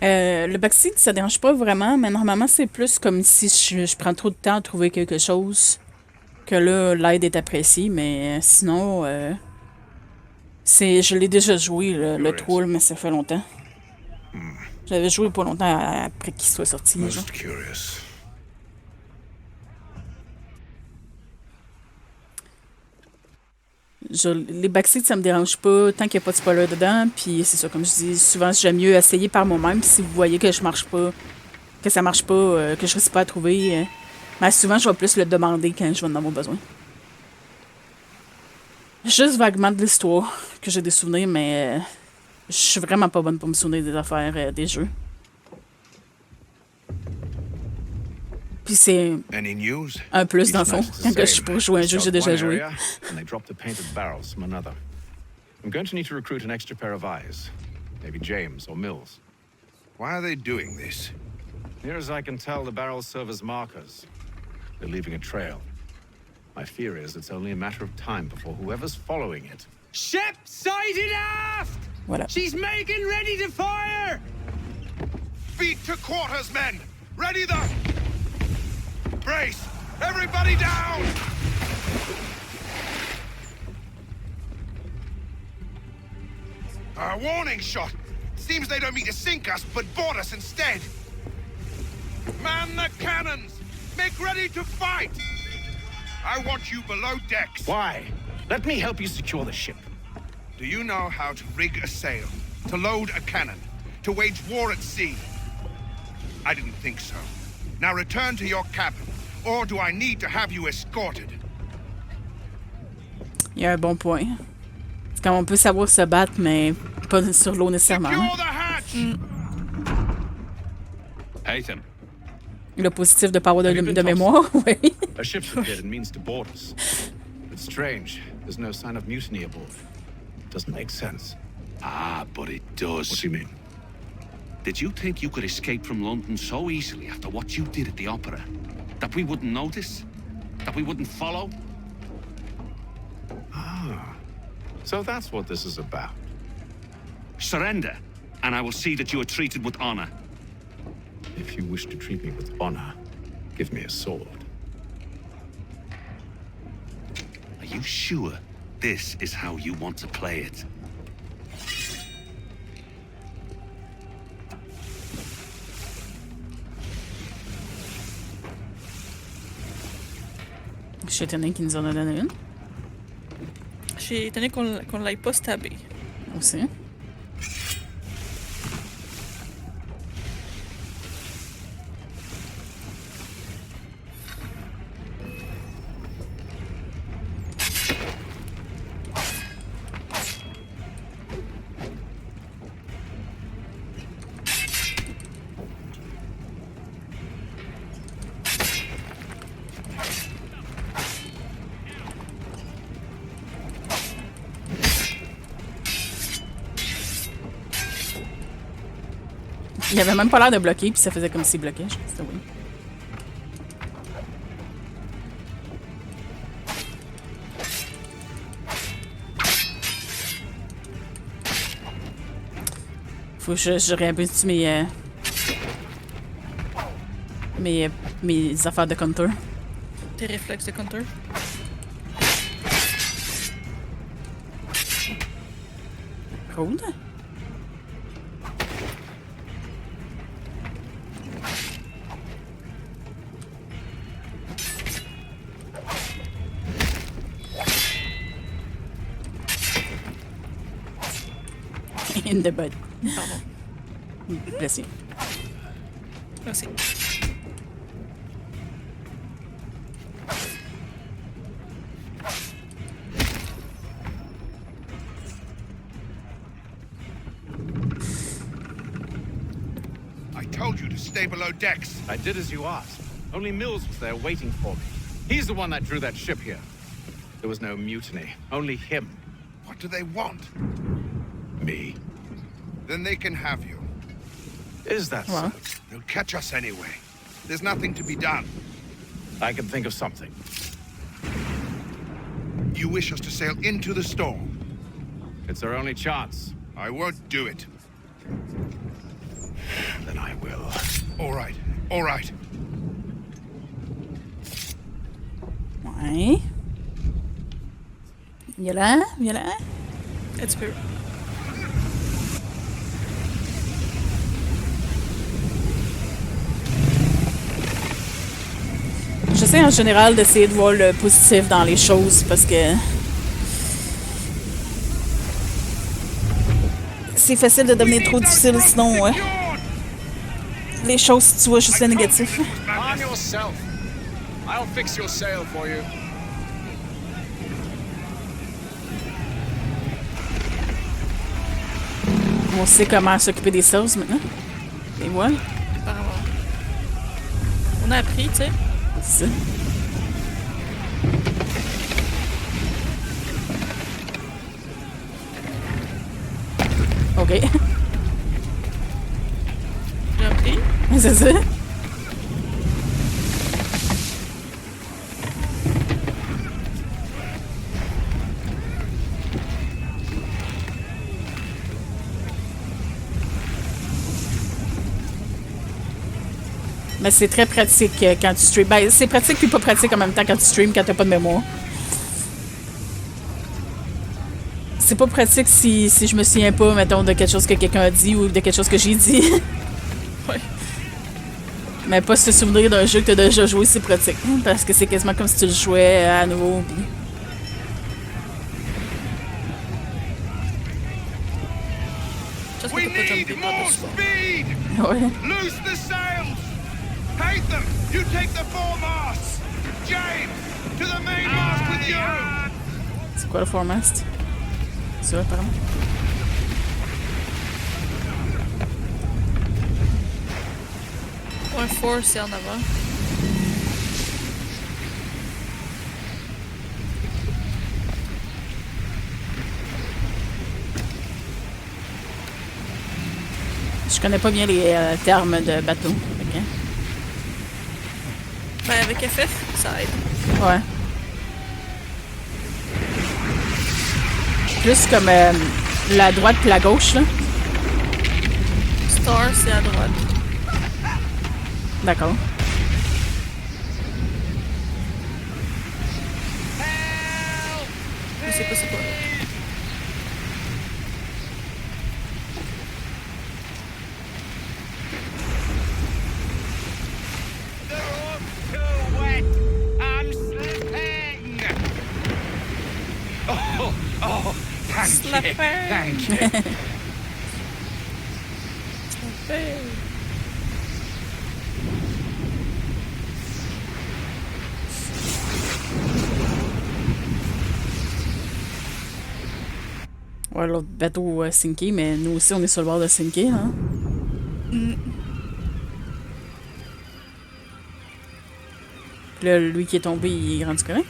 Le backseat, ça dérange pas vraiment, mais normalement, c'est plus comme si je prends trop de temps à trouver quelque chose. Que là, l'aide est appréciée, mais sinon, je l'ai déjà joué, le Troll, mais ça fait longtemps. J'avais joué pas longtemps après qu'il soit sorti. Most curious. Les backseats, ça me dérange pas tant qu'il n'y a pas de spoiler dedans. Puis c'est ça, comme je dis, souvent j'aime mieux essayer par moi-même. Si vous voyez que ça marche pas, que je réussis pas à trouver, mais souvent je vais plus le demander quand je vais en avoir besoin. Juste vaguement de l'histoire que j'ai des souvenirs, mais je suis vraiment pas bonne pour me souvenir des affaires des jeux. Puis c'est un plus dans le fond, quand je suis pour jouer un jeu que j'ai déjà joué. And they drop the painted barrels from another. I'm going to need to recruit an extra pair of eyes. Maybe James or Mills. Why are they doing this? Near as I can tell, the barrels serve as markers. They're leaving a trail. My fear is it's only a matter of time before whoever's following it. Ship sighted aft! Voilà. She's making ready to fire! Feet to quarters, men! Ready the... Brace! Everybody down! A warning shot! Seems they don't mean to sink us, but board us instead! Man the cannons! Make ready to fight! I want you below decks. Why? Let me help you secure the ship. Do you know how to rig a sail? To load a cannon? To wage war at sea? I didn't think so. Now return to your cabin. Or do I need to have you escorted? Il y a un bon point. C'est comme on peut savoir se battre, mais pas sur l'eau nécessairement. Secure the hatch! Haytham. Le positif de pas avoir de mémoire, oui. A ship's appeared and means to board us. It's strange. There's no sign of mutiny aboard. Doesn't make sense. Ah, but it does. What do you mean? Did you think you could escape from London so easily after what you did at the opera? That we wouldn't notice? That we wouldn't follow? Ah. So that's what this is about. Surrender, and I will see that you are treated with honor. If you wish to treat me with honor, give me a sword. Are you sure this is how you want to play it? Je suis étonnée qu'il nous en a donné une. Je suis étonnée qu'on l'aille pas stabé. Aussi. Il avait même pas l'air de bloquer, puis ça faisait comme s'il bloquait. Je pense que c'était oui. Faut que je réhabitue mes affaires de counter. Tes réflexes de counter. Cool. In the butt. Pardon. Blessé. Merci. I told you to stay below decks. I did as you asked. Only Mills was there waiting for me. He's the one that drew that ship here. There was no mutiny, only him. What do they want? Me. Then they can have you. Is that so? They'll catch us anyway. There's nothing to be done. I can think of something. You wish us to sail into the storm? It's our only chance. I won't do it. Then I will. All right. All right. Ouais. Violent, violent. Un petit peu. J'essaie en général d'essayer de voir le positif dans les choses parce que c'est facile de devenir trop difficile sinon les choses tu vois juste le négatif. Calm yourself. I'll fix your sail for you. On sait comment s'occuper des sails maintenant. Et voilà. Apparemment. On a appris, tu sais. C'est ça. OK. J'ai appris. C'est ça. Mais c'est très pratique quand tu streams. Ben, c'est pratique puis pas pratique en même temps quand tu streams quand t'as pas de mémoire. C'est pas pratique si je me souviens pas, mettons, de quelque chose que quelqu'un a dit ou de quelque chose que j'ai dit. Ouais. Mais pas se souvenir d'un jeu que t'as déjà joué, c'est pratique. Parce que c'est quasiment comme si tu le jouais à nouveau. Pis... We need more speed! Ouais. Loose the sails! Hate them! You take the foremast! James! To the mainmast with you! C'est quoi le foremast? C'est ça, apparemment. Un fort, c'est en avant. Je connais pas bien les termes de bateau. Okay. Ben, avec FF, ça aide. Ouais. Plus comme la droite et la gauche, là. Star, c'est à droite. D'accord. Je sais pas c'est quoi. I'm slipping! Slap it. Thank you. Slap it. Ouais, l'autre bateau sinké, mais nous aussi, on est sur le bord de sinké, hein? Puis là, lui qui est tombé, il est rendu correct?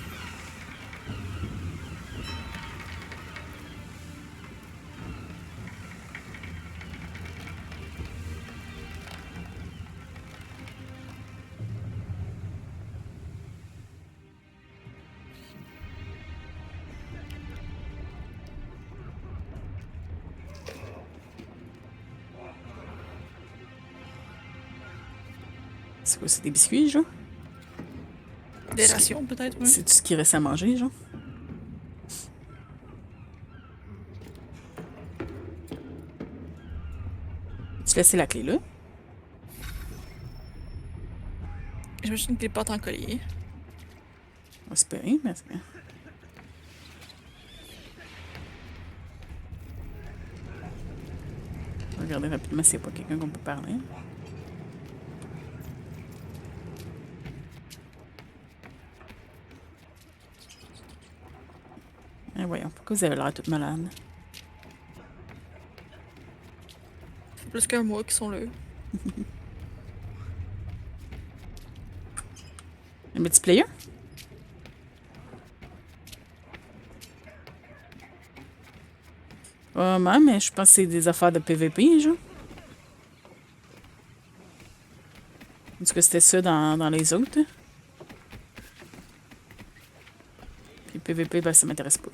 C'est quoi, c'est des biscuits, genre? Des rations, peut-être, oui. C'est tout ce qui reste à manger, genre? Tu laisses la clé là? J'imagine que les portes en collier. On va espérer, mais c'est bien. On va regarder rapidement s'il n'y a pas quelqu'un qu'on peut parler. Eh voyons, pourquoi vous avez l'air toute malade? Ça fait plus qu'un mois qu'ils sont là. Un multiplayer? Ouais, mais je pense que c'est des affaires de PVP, genre. En tout cas, c'était ça dans les autres. Puis PVP, ben, ça m'intéresse pas.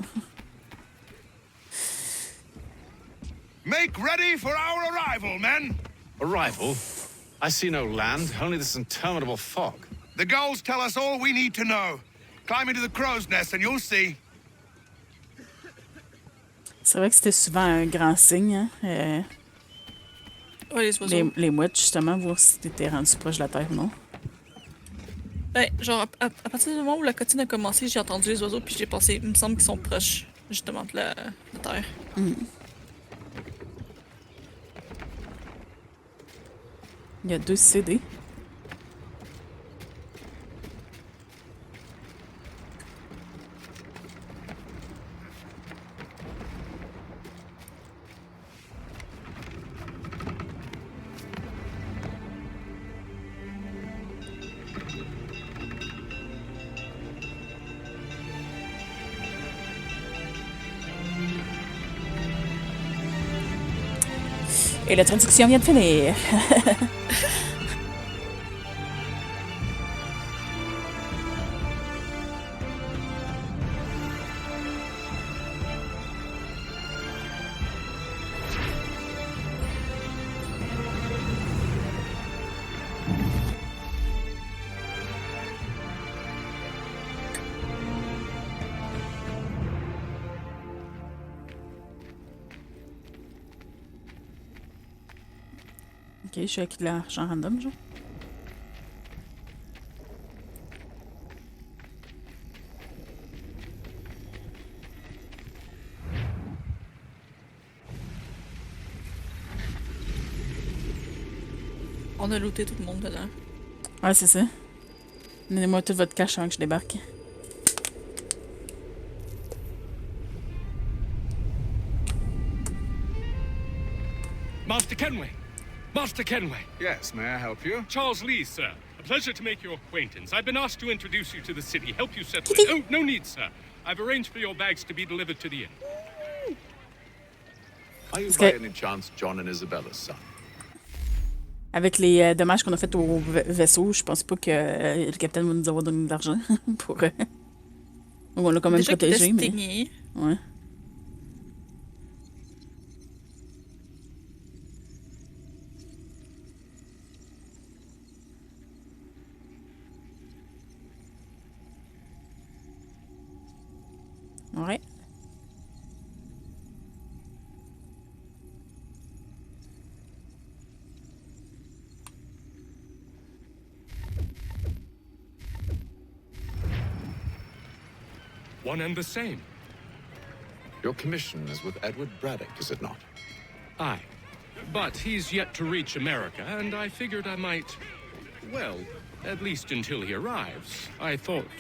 Make ready for our arrival, men! Arrival? I see no land, only this interminable fog. The gulls tell us all we need to know. Climb into the crow's nest and you'll see. C'est vrai que c'était souvent un grand signe, hein? Ouais, les oiseaux. Les mouettes, justement, voir si t'étais rendu proche de la terre ou non. Ben, genre, à partir du moment où la cotine a commencé, j'ai entendu les oiseaux, puis j'ai pensé, il me semble qu'ils sont proches, justement, de la terre. Il y a 2 CD. Et la traduction vient de finir. Ok, je suis avec de l'argent random, genre. On a looté tout le monde dedans. Ouais, c'est ça. Donnez-moi tout votre cash avant que je débarque. Master Kenway! Master Kenway! Yes, may I help you? Charles Lee, sir. A pleasure to make your acquaintance. I've been asked to introduce you to the city, help you settle it. Oh, no need, sir. I've arranged for your bags to be delivered to the inn. Are you by any chance John and Isabella's son? Avec les dommages qu'on a fait au vaisseau, je pense pas que le capitaine va nous avoir donné de l'argent pour... on l'a quand même déjà protégé, mais... Saigné. Ouais. Ouais. One and the same. Your commission is with Edward Braddock, is it not? Aye. But he's yet to reach America, and I figured I might... Well, at least until he arrives, I thought...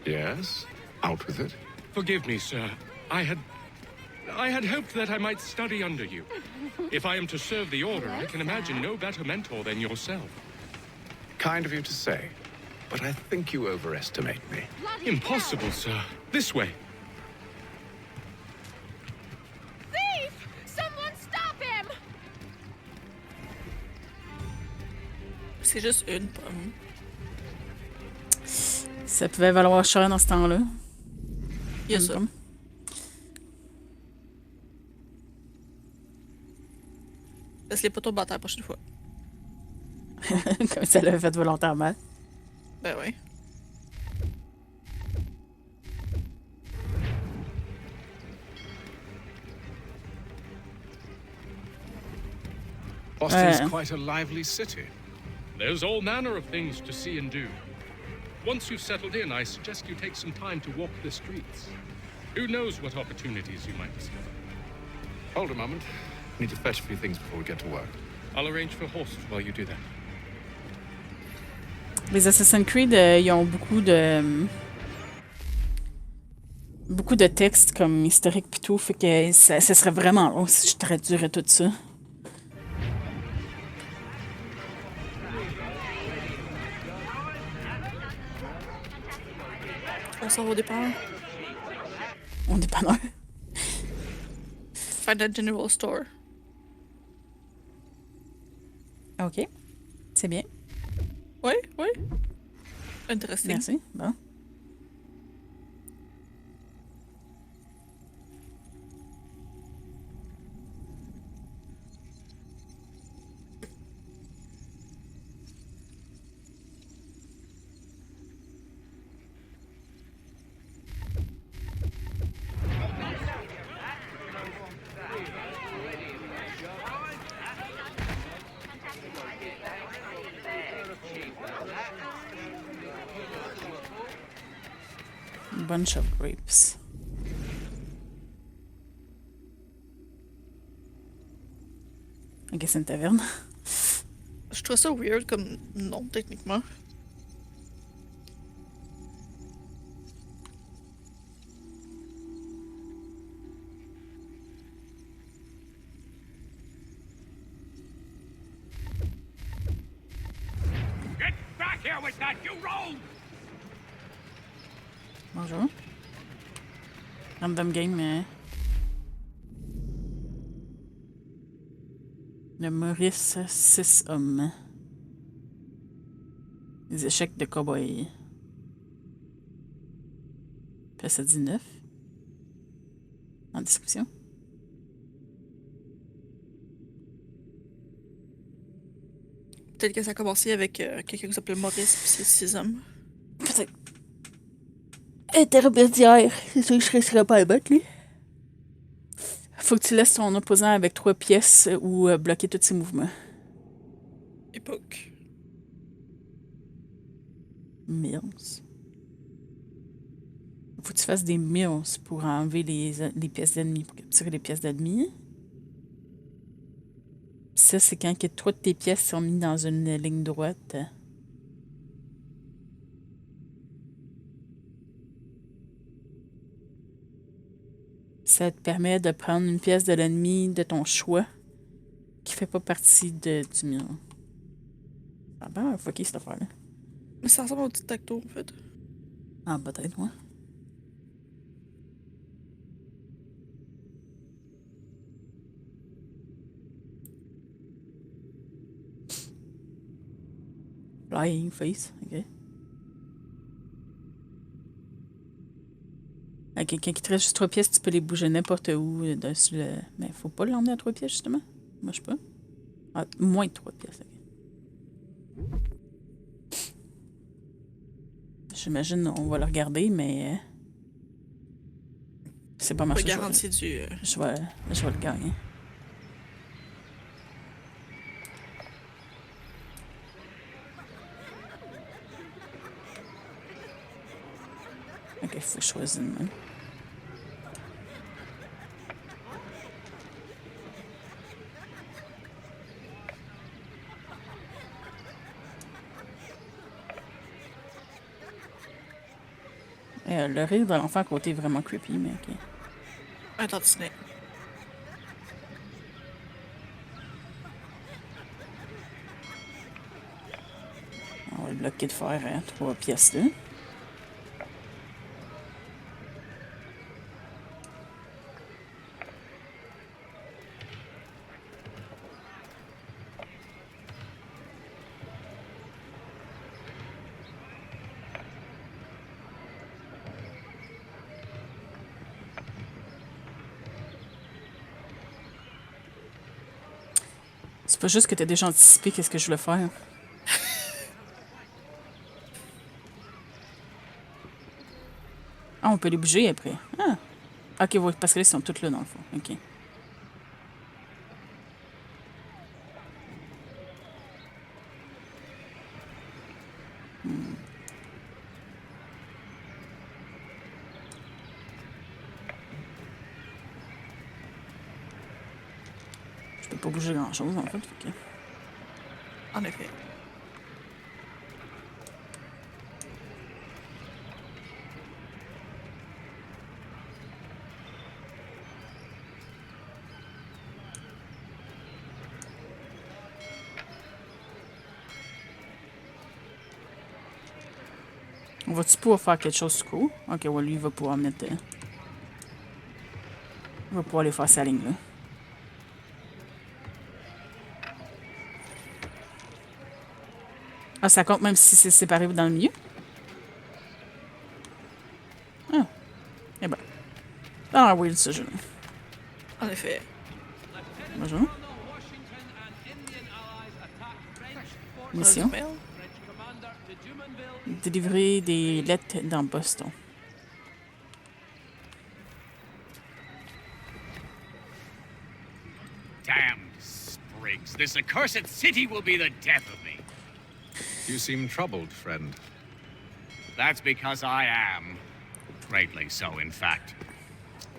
Yes? Out with it. Forgive me, sir. I had hoped that I might study under you. If I am to serve the Order, I can imagine no better mentor than yourself. Kind of you to say, but I think you overestimate me. Impossible, sir. This way. Thief! Someone stop him! C'est juste une pomme. Ça pouvait valoir cher dans ce temps-là. Il y a ça. Laisse-les pas tomber à terre la prochaine fois. Comme ça l'avait fait volontairement. Ben oui. Boston's quite a lively city. There's all manner of things to see and do. Once you've settled in, I suggest you take some time to walk the streets. Who knows what opportunities you might discover. Hold a moment. I need to fetch a few things before we get to work. I'll arrange for horses while you do that. Les Assassin's Creed, ils ont beaucoup de textes comme historiques pis tout, fait que ça serait vraiment long si je traduirais tout ça. On s'en va au dépanneur. Au dépanneur? Find a general store. OK. C'est bien. Oui, oui. Intéressant. Merci. Bon. Bunch of grapes. Ok, c'est une taverne. Je trouve ça weird comme nom, techniquement. Get back here with that, you rogue! Bonjour. Random game, mais... Le Maurice 6 hommes. Les échecs de cow-boy. Puis ça dit 9. En description. Peut-être que ça a commencé avec quelqu'un qui s'appelait Maurice pis c'est 6 hommes. Peut-être. Intermédiaire. C'est sûr que je serais pas à battre, lui. Faut que tu laisses ton opposant avec 3 pièces ou bloquer tous ses mouvements. Époque. Mills. Faut que tu fasses des mills pour enlever les pièces d'ennemis, pour capturer les pièces d'ennemis. Ça, c'est quand que 3 de tes pièces sont mises dans une ligne droite. Ça te permet de prendre une pièce de l'ennemi de ton choix qui fait pas partie du mien. Ah ben, fucké cette affaire-là. Mais ça ressemble au petit tacto, en fait. Ah, peut-être, ouais. Flying face, ok. À quelqu'un qui te reste juste 3 pièces, tu peux les bouger n'importe où dessus le... Mais faut pas l'emmener à 3 pièces, justement. Moi, je sais pas. Ah, moins de 3 pièces, ok. J'imagine on va le regarder, mais... c'est pas marché. Pas garanti du... Je vais le gagner. Ok, faut choisir une main. Le rire de l'enfant à côté est vraiment creepy, mais ok. Un tantinet. On va le bloquer de fer, 3 pièces là. C'est pas juste que t'as déjà anticipé qu'est-ce que je voulais faire. Ah, on peut les bouger après. Ah. Ok, ouais, parce que là, ils sont tous là dans le fond. Ok. Je peux pas bouger grand-chose, en fait. Ok. En effet. On va-tu pouvoir faire quelque chose du coup? Ok, ouais, lui, il va pouvoir mettre... il va pouvoir aller faire sa ligne, là. Ah, ça compte même si c'est séparé dans le milieu? Ah. Eh ben. Ah, oui, ce jeu-là. En effet. Bonjour. Mission. Délivrer des lettres dans Boston. Damn sprigs. This accursed city will be the death of me. You seem troubled, friend. That's because I am. Greatly so, in fact.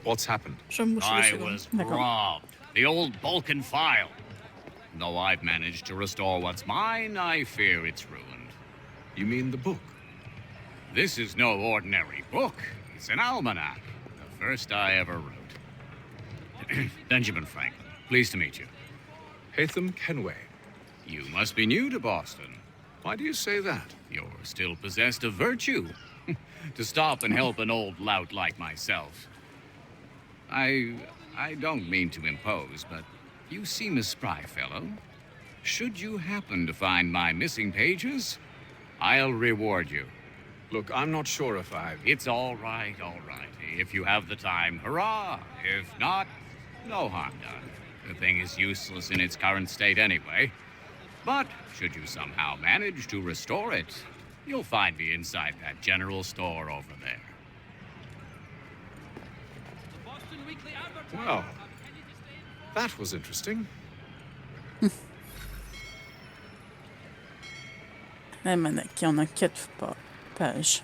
What's happened? I was robbed. The old Balkan file. Though I've managed to restore what's mine, I fear it's ruined. You mean the book? This is no ordinary book. It's an almanac. The first I ever wrote. Benjamin Franklin, pleased to meet you. Hatham Kenway. You must be new to Boston. Why do you say that? You're still possessed of virtue. To stop and help an old lout like myself. I don't mean to impose, but you seem a spry fellow. Should you happen to find my missing pages, I'll reward you. Look, I'm not sure if It's all right, all right. If you have the time, hurrah! If not, no harm done. The thing is useless in its current state anyway. But should you somehow manage to restore it, you'll find me inside that general store over there. Well, that was interesting. La mannequin, on a 4 pages.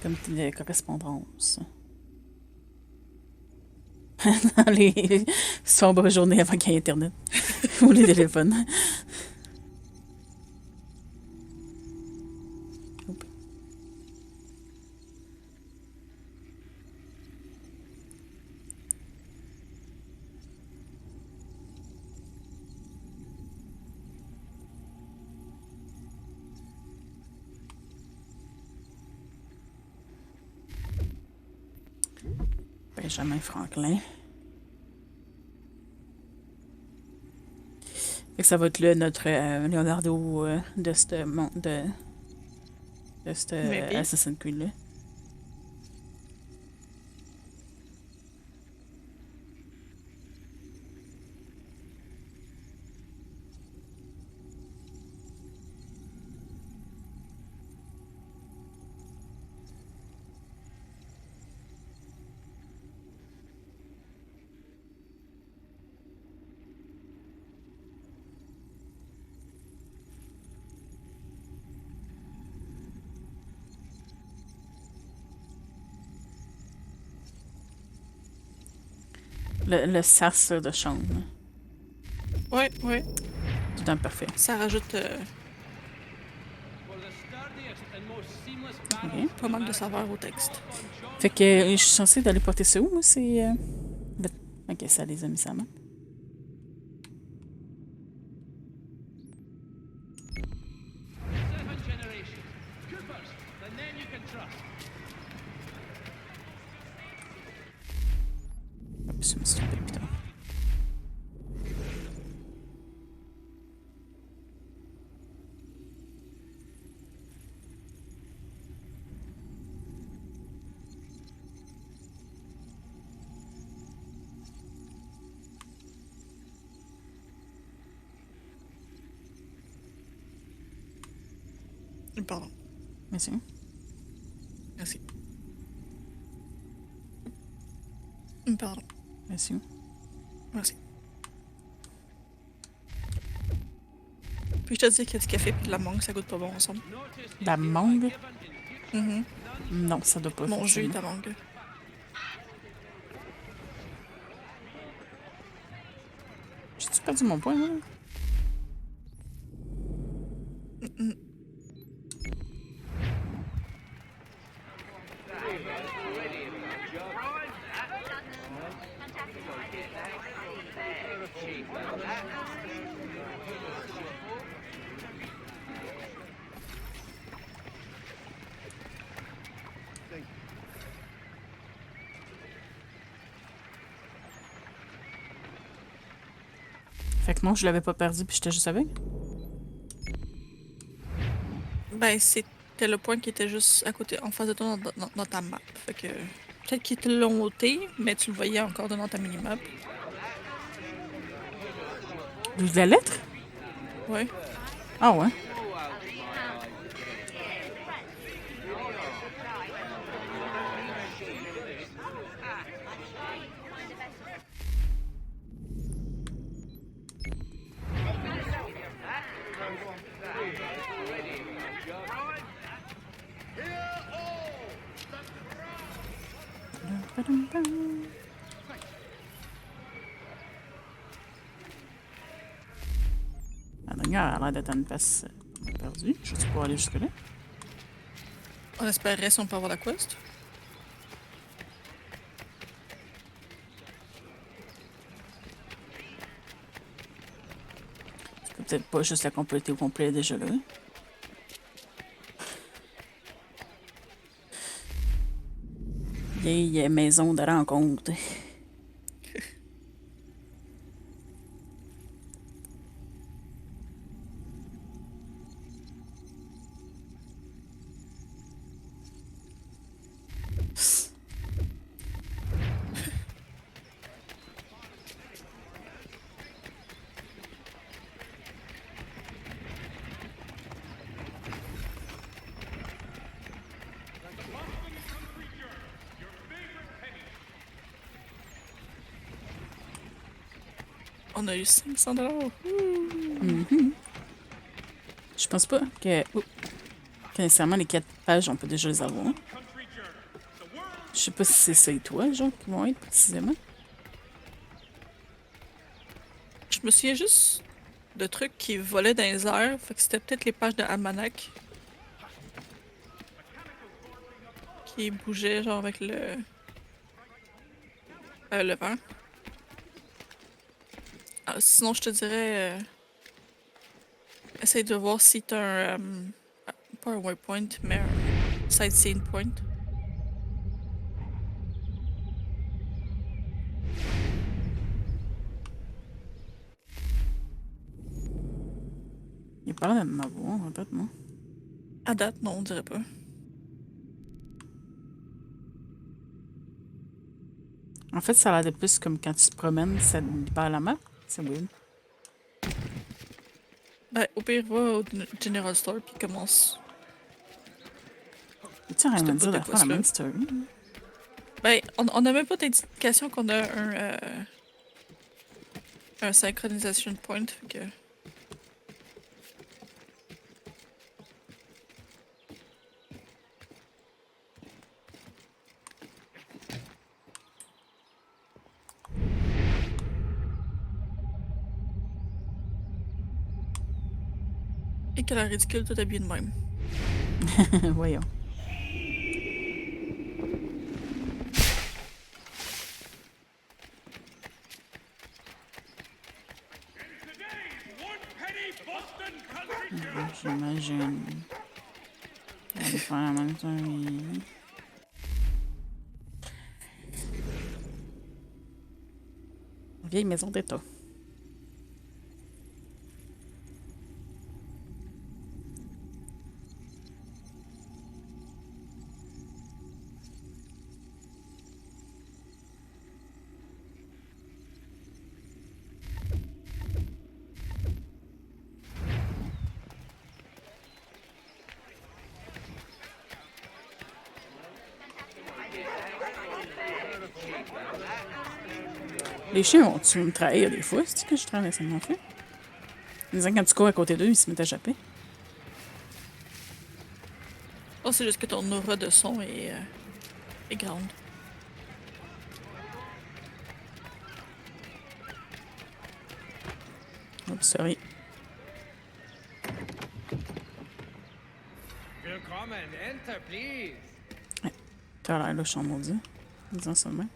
Comme des correspondances. Dans les sombres journées avant qu'il y ait Internet. Ou les téléphones. Benjamin Franklin. Fait que ça va être là notre Leonardo de ce monde de ce Assassin's Creed là. Le sas là, de chambre. Ouais, ouais. Tout un parfait. Ça rajoute pas mal de saveur au texte. Fait que je suis censée d'aller porter ça où, moi? C'est. Ok, ça les a mis sa main. Oups, je me suis trompé, putain. Pardon. Merci. Merci. Pardon. Merci. Merci. Puis je te dis qu'il y a du café et de la mangue, ça goûte pas bon ensemble. La mangue? Mm-hmm. Non, ça doit pas. Mon jus est à mangue. J'ai-tu perdu mon point, là? Fait que non, je l'avais pas perdu puis j'étais juste avec. Ben, c'était le point qui était juste à côté, en face de toi dans ta map. Fait que peut-être qu'ils te l'ont ôté, mais tu le voyais encore dans ta minimap. La lettre? Ouais. Ah ouais. La dernière a l'air d'être une place perdue. Je sais pas aller jusque-là. On espérait si on peut avoir la quest. Tu peux peut-être pas juste la compléter au complet déjà là. Vieille maison de rencontre. On a eu 500$. Je pense pas que nécessairement les 4 pages, on peut déjà les avoir. Je sais pas si c'est ça et toi, genre, qui vont être précisément. Je me souviens juste de trucs qui volaient dans les airs. Fait que c'était peut-être les pages de Almanac. Qui bougeaient, genre, avec le vent. Ah, sinon, je te dirais... essaye de voir si t'as un... pas un waypoint, mais un sightseeing point. Il parle de m'avoir, en fait, moi. À date, non, on dirait pas. En fait, ça a l'air de plus comme quand tu te promènes, ça libère la map. C'est weird. Ben, au pire, va au General Store puis commence. Tu rien à dire de faire la même story? Ben, on a même pas d'indication qu'on a un synchronisation point, fait que... Et qu'elle a ridicule tout habillé de même. Voyons. J'imagine. On va faire en même temps. Vieille maison d'État. Les chiens vont-tu me trahir des fois? C'est-tu que je travaille ça m'en fait? Disons quand tu cours à côté d'eux, ils se mettent à japper. Oh, c'est juste que ton aura de son est grande. Oups, sorry. Willkommen, enter, please. Ouais. T'as l'air là, je suis en maudit. Disons ça de même.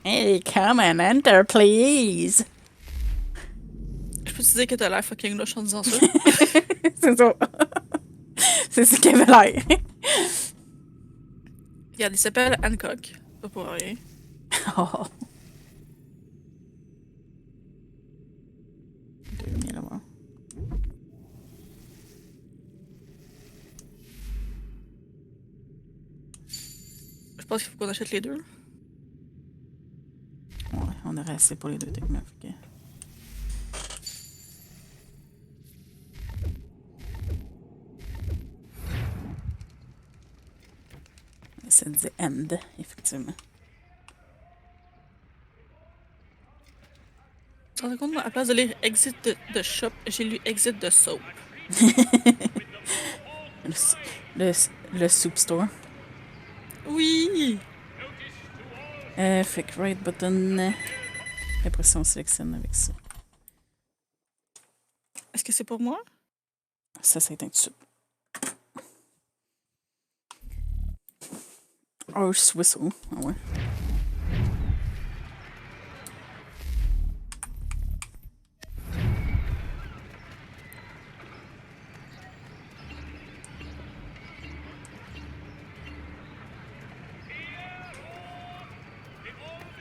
Hey, come and enter, please! Je peux te dire que t'as l'air fucking louche en disant ça? C'est ça. C'est ce qu'il avait l'air. Regarde, il s'appelle Hancock. Pas pour rien. Oh. 2000, ouais. Je pense qu'il faut qu'on achète les deux. Ouais, on aurait assez pour les deux techniques. Okay. Ça dit end, effectivement. Tu te rends compte, à la place de lire Exit de Shop, j'ai lu Exit de Soap. le soup store. Oui! Fait que right button. Après ça, on sélectionne avec ça. Est-ce que c'est pour moi? Ça s'éteint tout de suite. Horse whistle. Ah ouais.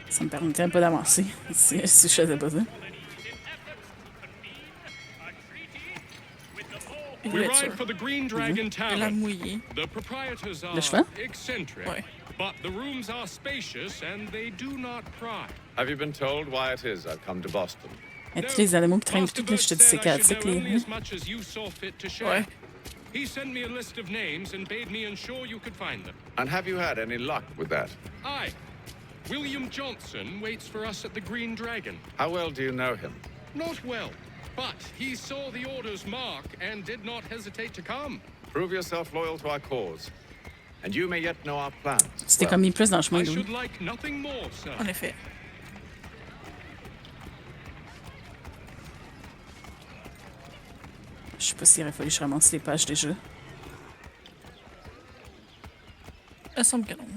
Ça me permettrait un peu d'avancer si je faisais pas ça. We ride for the Green Dragon Tavern. The proprietors are eccentric, but the rooms are spacious and they do not pry. Have you been told why it is I've come to Boston? Tous les animaux qui traînent tout, là, je te dis, c'est chaotique, les... Ouais. He sent me a list of names and bade me ensure you could find them. And have you had any luck with that? Aye. William Johnson waits for us at the Green Dragon. How well do you know him? Not well, but he saw the order's mark and did not hesitate to come. Prove yourself loyal to our cause, and you may yet know our plans. C'était comme mis plus dans le chemin I d'où. should like nothing more, sir. En effet. Je sais pas s'il aurait fallu que je ramasse les pages déjà. Il me semble que non.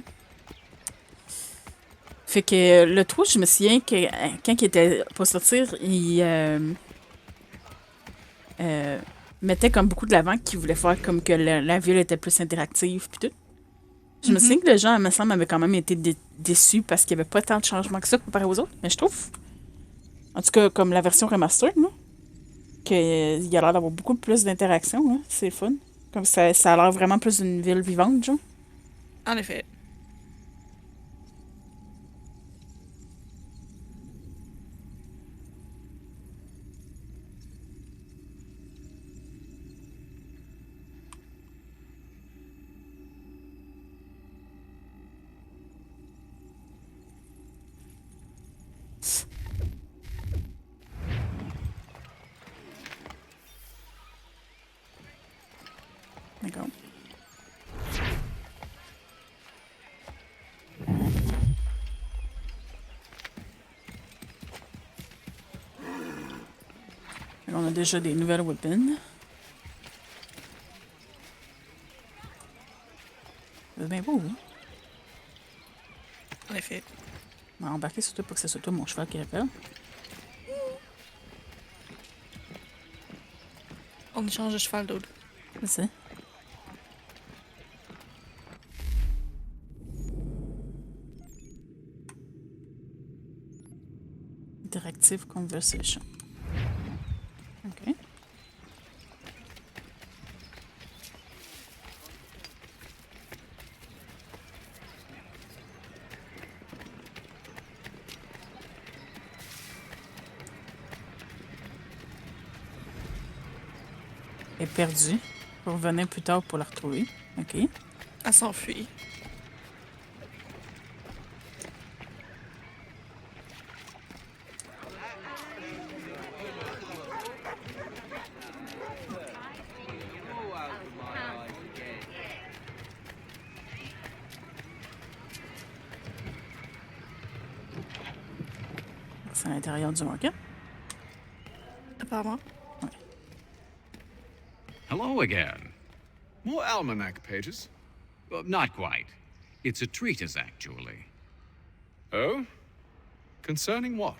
Fait que le trou, je me souviens que quand il était pour sortir, il mettait comme beaucoup de l'avant qu'il voulait faire comme que la ville était plus interactive puis tout. Je me souviens que les gens, me semble, avaient quand même été déçus parce qu'il n'y avait pas tant de changements que ça comparé aux autres. Mais je trouve, en tout cas, comme la version Remastered, là, qu'il y a l'air d'avoir beaucoup plus d'interaction. Hein. C'est fun. Comme ça a l'air vraiment plus d'une ville vivante, genre. En effet. D'accord. On a déjà des nouvelles weapons. C'est bien beau, hein? En effet. On va embarquer sur toi pour que ce soit toi mon cheval qui rappelle. On change de cheval d'autre. C'est ça. Interactive conversation. OK. Est perdue. Faut revenir plus tard pour la retrouver. OK. Elle s'enfuit. C'est à l'intérieur du market. Apparemment. Hello again. More almanac pages? Not quite. It's a treatise, actually. Oh? Concerning what?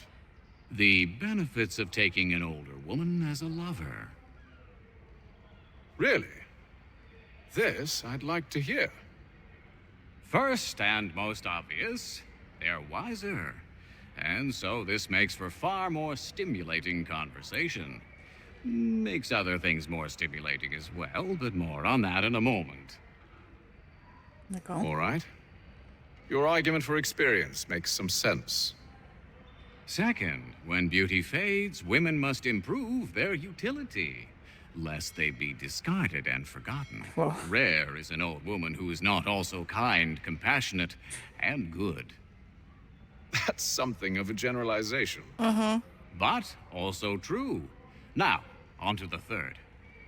The benefits of taking an older woman as a lover. Really? This I'd like to hear. First and most obvious, they're wiser. And so this makes for far more stimulating conversation. Makes other things more stimulating as well, but more on that in a moment. D'accord. All right. Your argument for experience makes some sense. Second, when beauty fades, women must improve their utility, lest they be discarded and forgotten. Whoa. Rare is an old woman who is not also kind, compassionate, and good. That's something of a generalization. But also true. Now, on to the third.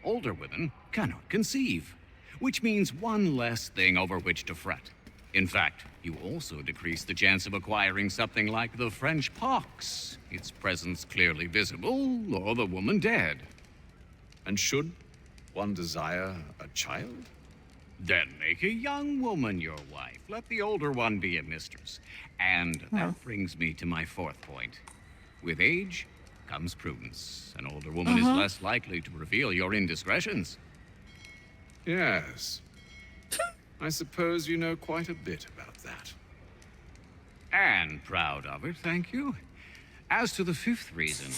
Older women cannot conceive, which means one less thing over which to fret. In fact, you also decrease the chance of acquiring something like the French pox, its presence clearly visible, or the woman dead. And should one desire a child? Then make a young woman your wife. Let the older one be a mistress. And that brings me to my fourth point. With age comes prudence. An older woman is less likely to reveal your indiscretions. Yes. I suppose you know quite a bit about that. And proud of it, thank you. As to the fifth reason,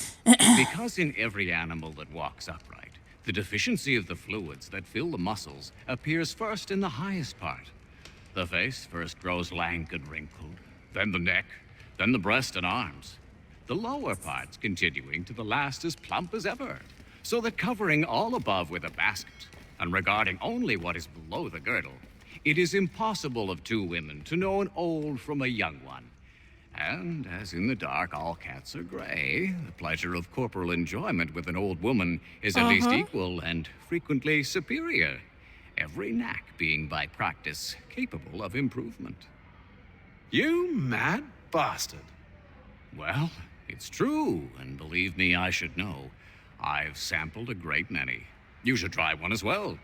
because in every animal that walks upright, the deficiency of the fluids that fill the muscles appears first in the highest part. The face first grows lank and wrinkled, then the neck, then the breast and arms. The lower parts continuing to the last as plump as ever, so that covering all above with a basket, and regarding only what is below the girdle, it is impossible of two women to know an old from a young one. And as in the dark all cats are gray, the pleasure of corporal enjoyment with an old woman is at least equal and frequently superior, every knack being by practice capable of improvement. You mad bastard. Well, it's true, and believe me, I should know. I've sampled a great many. You should try one as well.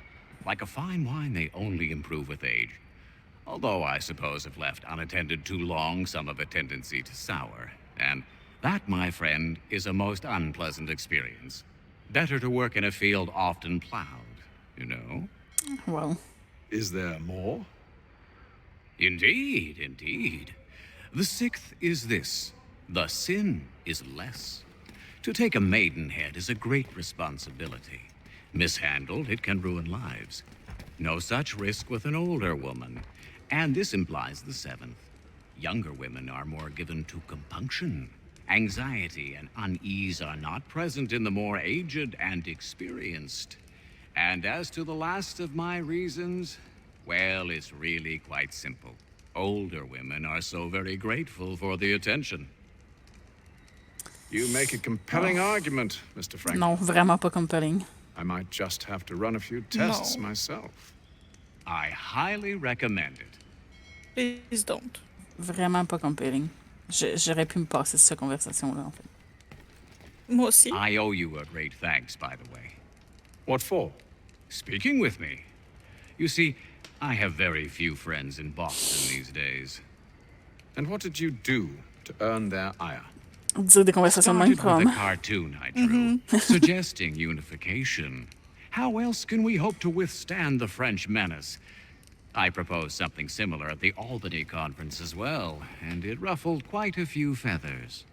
Like a fine wine, they only improve with age. Although I suppose if left unattended too long, some have a tendency to sour. And that, my friend, is a most unpleasant experience. Better to work in a field often plowed, you know? Well. Is there more? Indeed, indeed. The sixth is this. The sin is less. To take a maidenhead is a great responsibility. Mishandled, it can ruin lives. No such risk with an older woman. And this implies the seventh. Younger women are more given to compunction. Anxiety and unease are not present in the more aged and experienced. And as to the last of my reasons, well, it's really quite simple. Older women are so very grateful for the attention. You make a compelling argument, Mr. Frank. Non, vraiment pas compelling. I might just have to run a few tests myself. I highly recommend it. Please don't. Vraiment pas compelling. J'aurais pu me passer de cette conversation-là, en fait. Moi aussi. I owe you a great thanks, by the way. What for? Speaking with me. You see, I have very few friends in Boston these days. And what did you do to earn their ire? Dire des conversations de même, Started with a probablement. cartoon I drew, suggesting unification. How else can we hope to withstand the French menace? I proposed something similar at the Albany conference as well, and it ruffled quite a few feathers.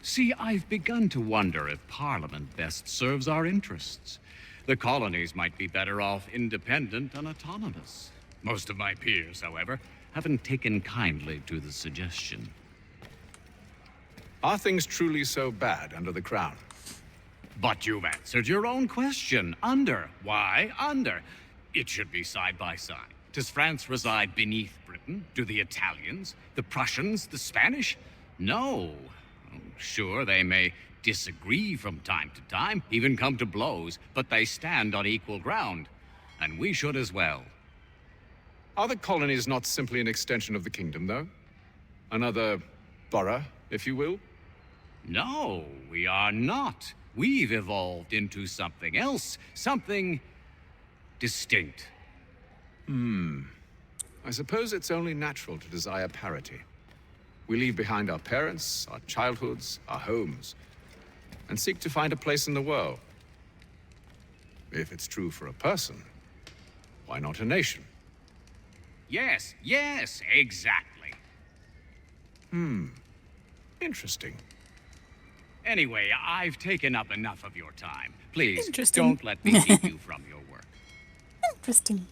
See, I've begun to wonder if Parliament best serves our interests. The colonies might be better off independent and autonomous. Most of my peers, however, haven't taken kindly to the suggestion. Are things truly so bad under the Crown? But you've answered your own question. Under. Why under? It should be side by side. Does France reside beneath Britain? Do the Italians, the Prussians, the Spanish? No. Sure, they may disagree from time to time, even come to blows, but they stand on equal ground. And we should as well. Are the colonies not simply an extension of the kingdom, though? Another borough, if you will? No, we are not. We've evolved into something else, something distinct. I suppose it's only natural to desire parity. We leave behind our parents, our childhoods, our homes, and seek to find a place in the world. If it's true for a person, why not a nation? Yes, exactly. Interesting. Anyway, I've taken up enough of your time. Please, Interesting. don't let me keep you from your work. Interesting.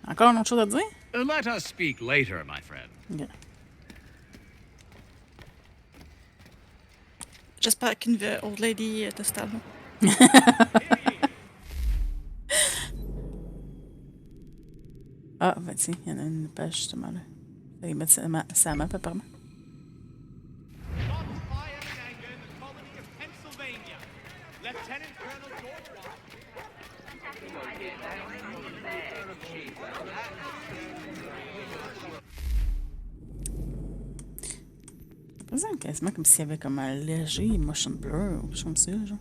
Encore une autre chose à dire? Let us speak later, my friend. Yeah. J'espère qu'une old lady est stable. Ah, ben tiens, il y en a une page justement là. Fallait mettre ça à map apparemment. C'est quasiment comme s'il y avait comme un léger motion blur ou quelque chose comme ça, genre.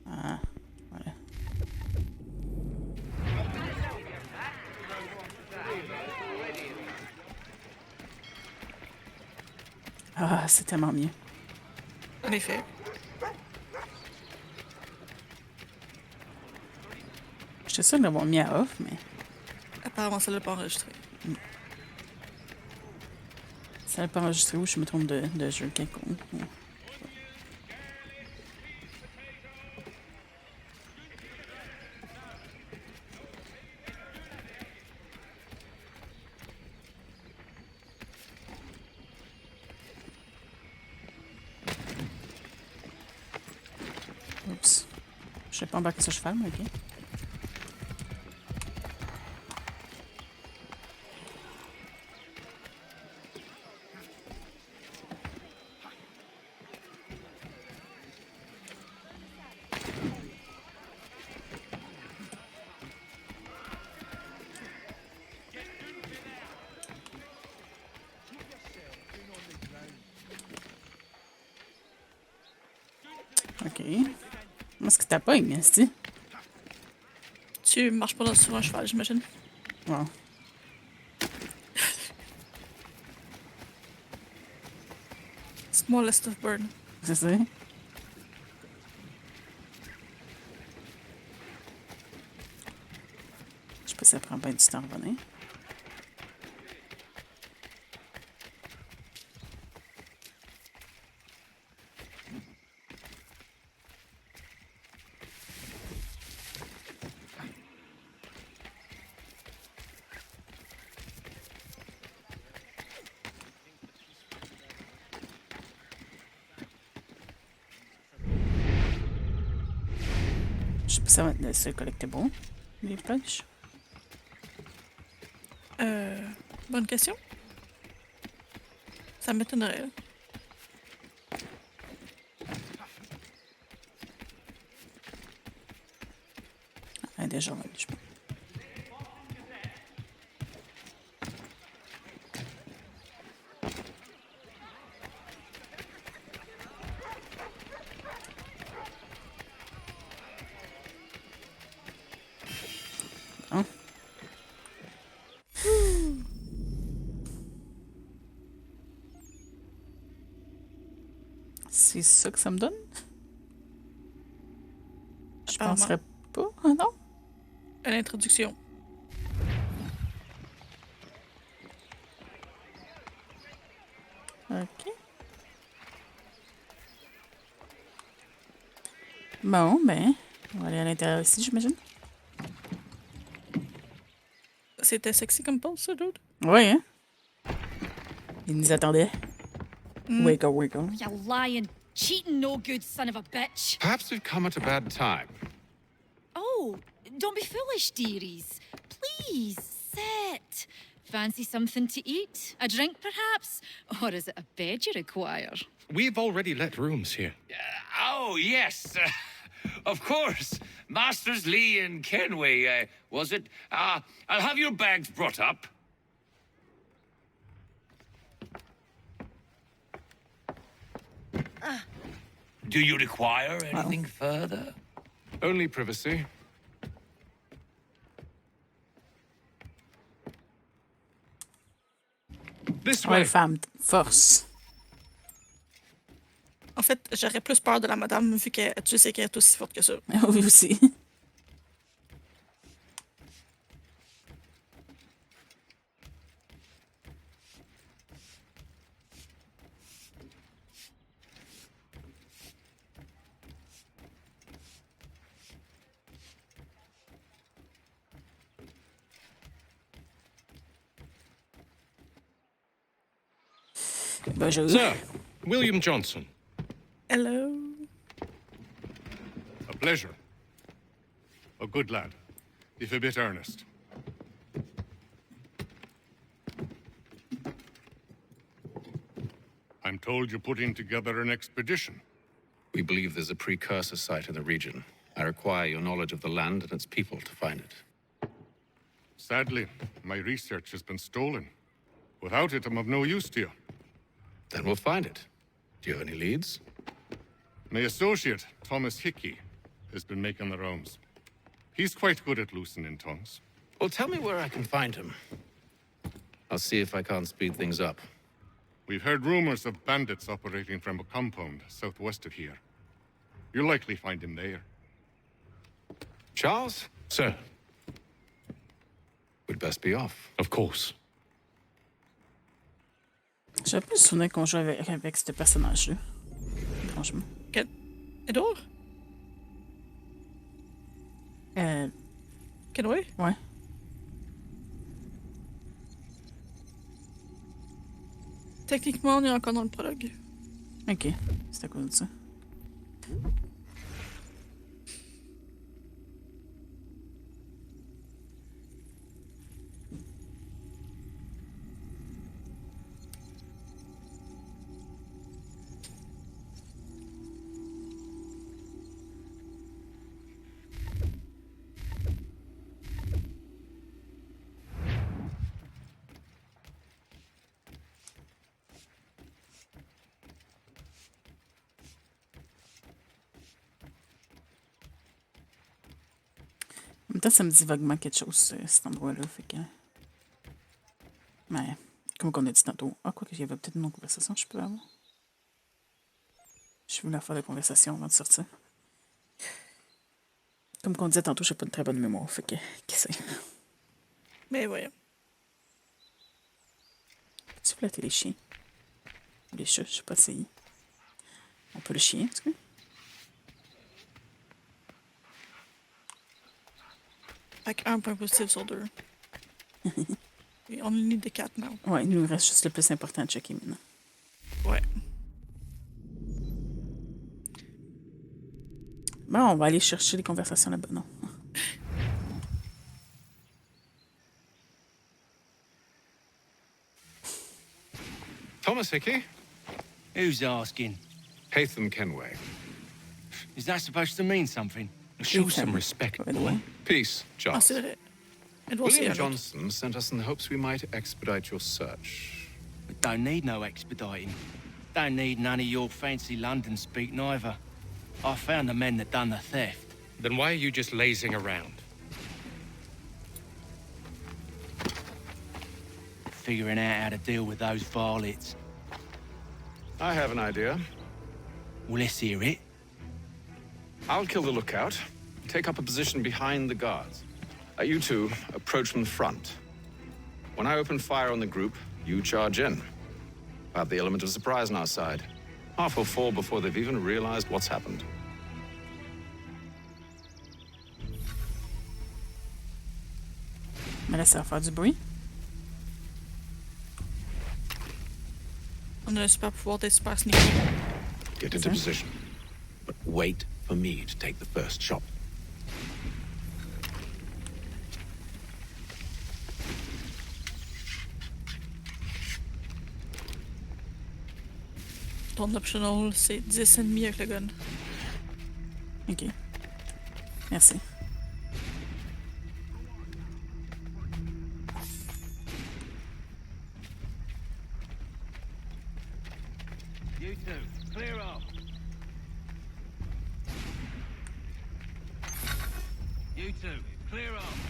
Ah, voilà. Ah, c'est tellement mieux. En effet. J'étais sûre de l'avoir mis à off, mais Apparemment, ça l'a pas enregistré. ça n'a pas enregistré où je me trompe de jeu quelconque. Oups. Je sais pas embarquer sur cheval, mais ok. Ok. Est-ce que t'as pas une, esti? Tu marches pas sur un cheval, j'imagine. Wow. Smallest of burn. C'est ça? Je sais pas si ça prend pas du temps à revenir. Je sais pas si ça va se collecter bon, les pêches. Bonne question. Ça m'étonnerait. Ah, déjà, je pense. C'est ça que ça me donne? Je Apparemment. penserais pas. Ah non? À l'introduction. OK. Bon, ben, on va aller à l'intérieur ici, j'imagine. C'était sexy comme pause, ça, dude? Oui, hein? Il nous attendait. Wiggle, wiggle. You lying, cheating, no good son of a bitch. Perhaps we've come at a bad time. Oh, don't be foolish, dearies. Please, sit. Fancy something to eat? A drink, perhaps? Or is it a bed you require? We've already let rooms here. Oh, yes. Of course. Masters Lee and Kenway, was it? I'll have your bags brought up. Do you require anything further? Only privacy. This Ouais, way. femme, force. En fait, j'aurais plus peur de la madame vu que tu sais qu'elle est aussi forte que ça. Oui, aussi. Bonjour. Sir, William Johnson. Hello. A pleasure. A good lad, if a bit earnest. I'm told you're putting together an expedition. We believe there's a precursor site in the region. I require your knowledge of the land and its people to find it. Sadly, my research has been stolen. Without it, I'm of no use to you. Then we'll find it. Do you have any leads? My associate, Thomas Hickey, has been making the rounds. He's quite good at loosening tongues. Well, tell me where I can find him. I'll see if I can't speed things up. We've heard rumors of bandits operating from a compound southwest of here. You'll likely find him there. Charles? Sir. We'd best be off. Of course. J'avais plus le souvenir qu'on jouait avec ce personnage-là. Franchement. Edouard? Kenway? Ouais. Techniquement, on est encore dans le prologue. Ok, c'est à cause de ça. En même temps, ça me dit vaguement quelque chose, cet endroit-là, fait que... Mais, comme on a dit tantôt... Ah, quoi qu'il y avait peut-être une autre conversation que je peux avoir. Je voulais faire de conversation avant de sortir. Comme qu'on disait tantôt, j'ai pas une très bonne mémoire, fait que... Qui sait? Mais voyons. Peux-tu flatter les chiens? Les chats, je sais pas essayer. On peut le chien, en tout cas. Avec un point positif sur deux. Et on need the cat now. Ouais, il nous reste juste le plus important à checker maintenant. Ouais. Bon, on va aller chercher les conversations là-bas, non? Thomas Hickey? Who's asking? Haytham Kenway. Is that supposed to mean something? Show some respect, boy. Peace, Ah, Charles. c'est vrai. Edouard, c'est William un autre. Johnson sent us in the hopes we might expedite your search. We don't need no expediting. Don't need none of your fancy London speak neither. I found the men that done the theft. Then why are you just lazing around? Figuring out how to deal with those varlets. I have an idea. Well, let's hear it. I'll kill the lookout. Take up a position behind the guards. You two approach from the front. When I open fire on the group, you charge in. I have the element of surprise on our side. Half will fall before they've even realized what's happened. Mais là, ça va faire du bruit. On a un super pouvoir d'être super sneaky. Get into position. But wait for me to take the first shot. Ton optional, c'est 10 ennemis avec le gun. Ok. Merci. You two, clear off. You two, clear off.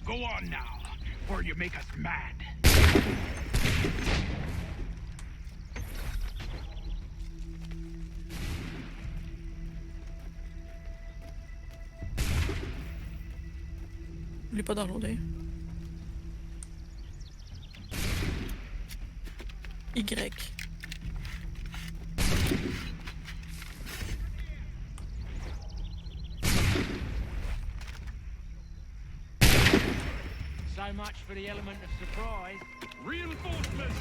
Go on now, or you make us mad. Oublie pas d'enloader. Y. So much for the element of surprise. Reinforcements!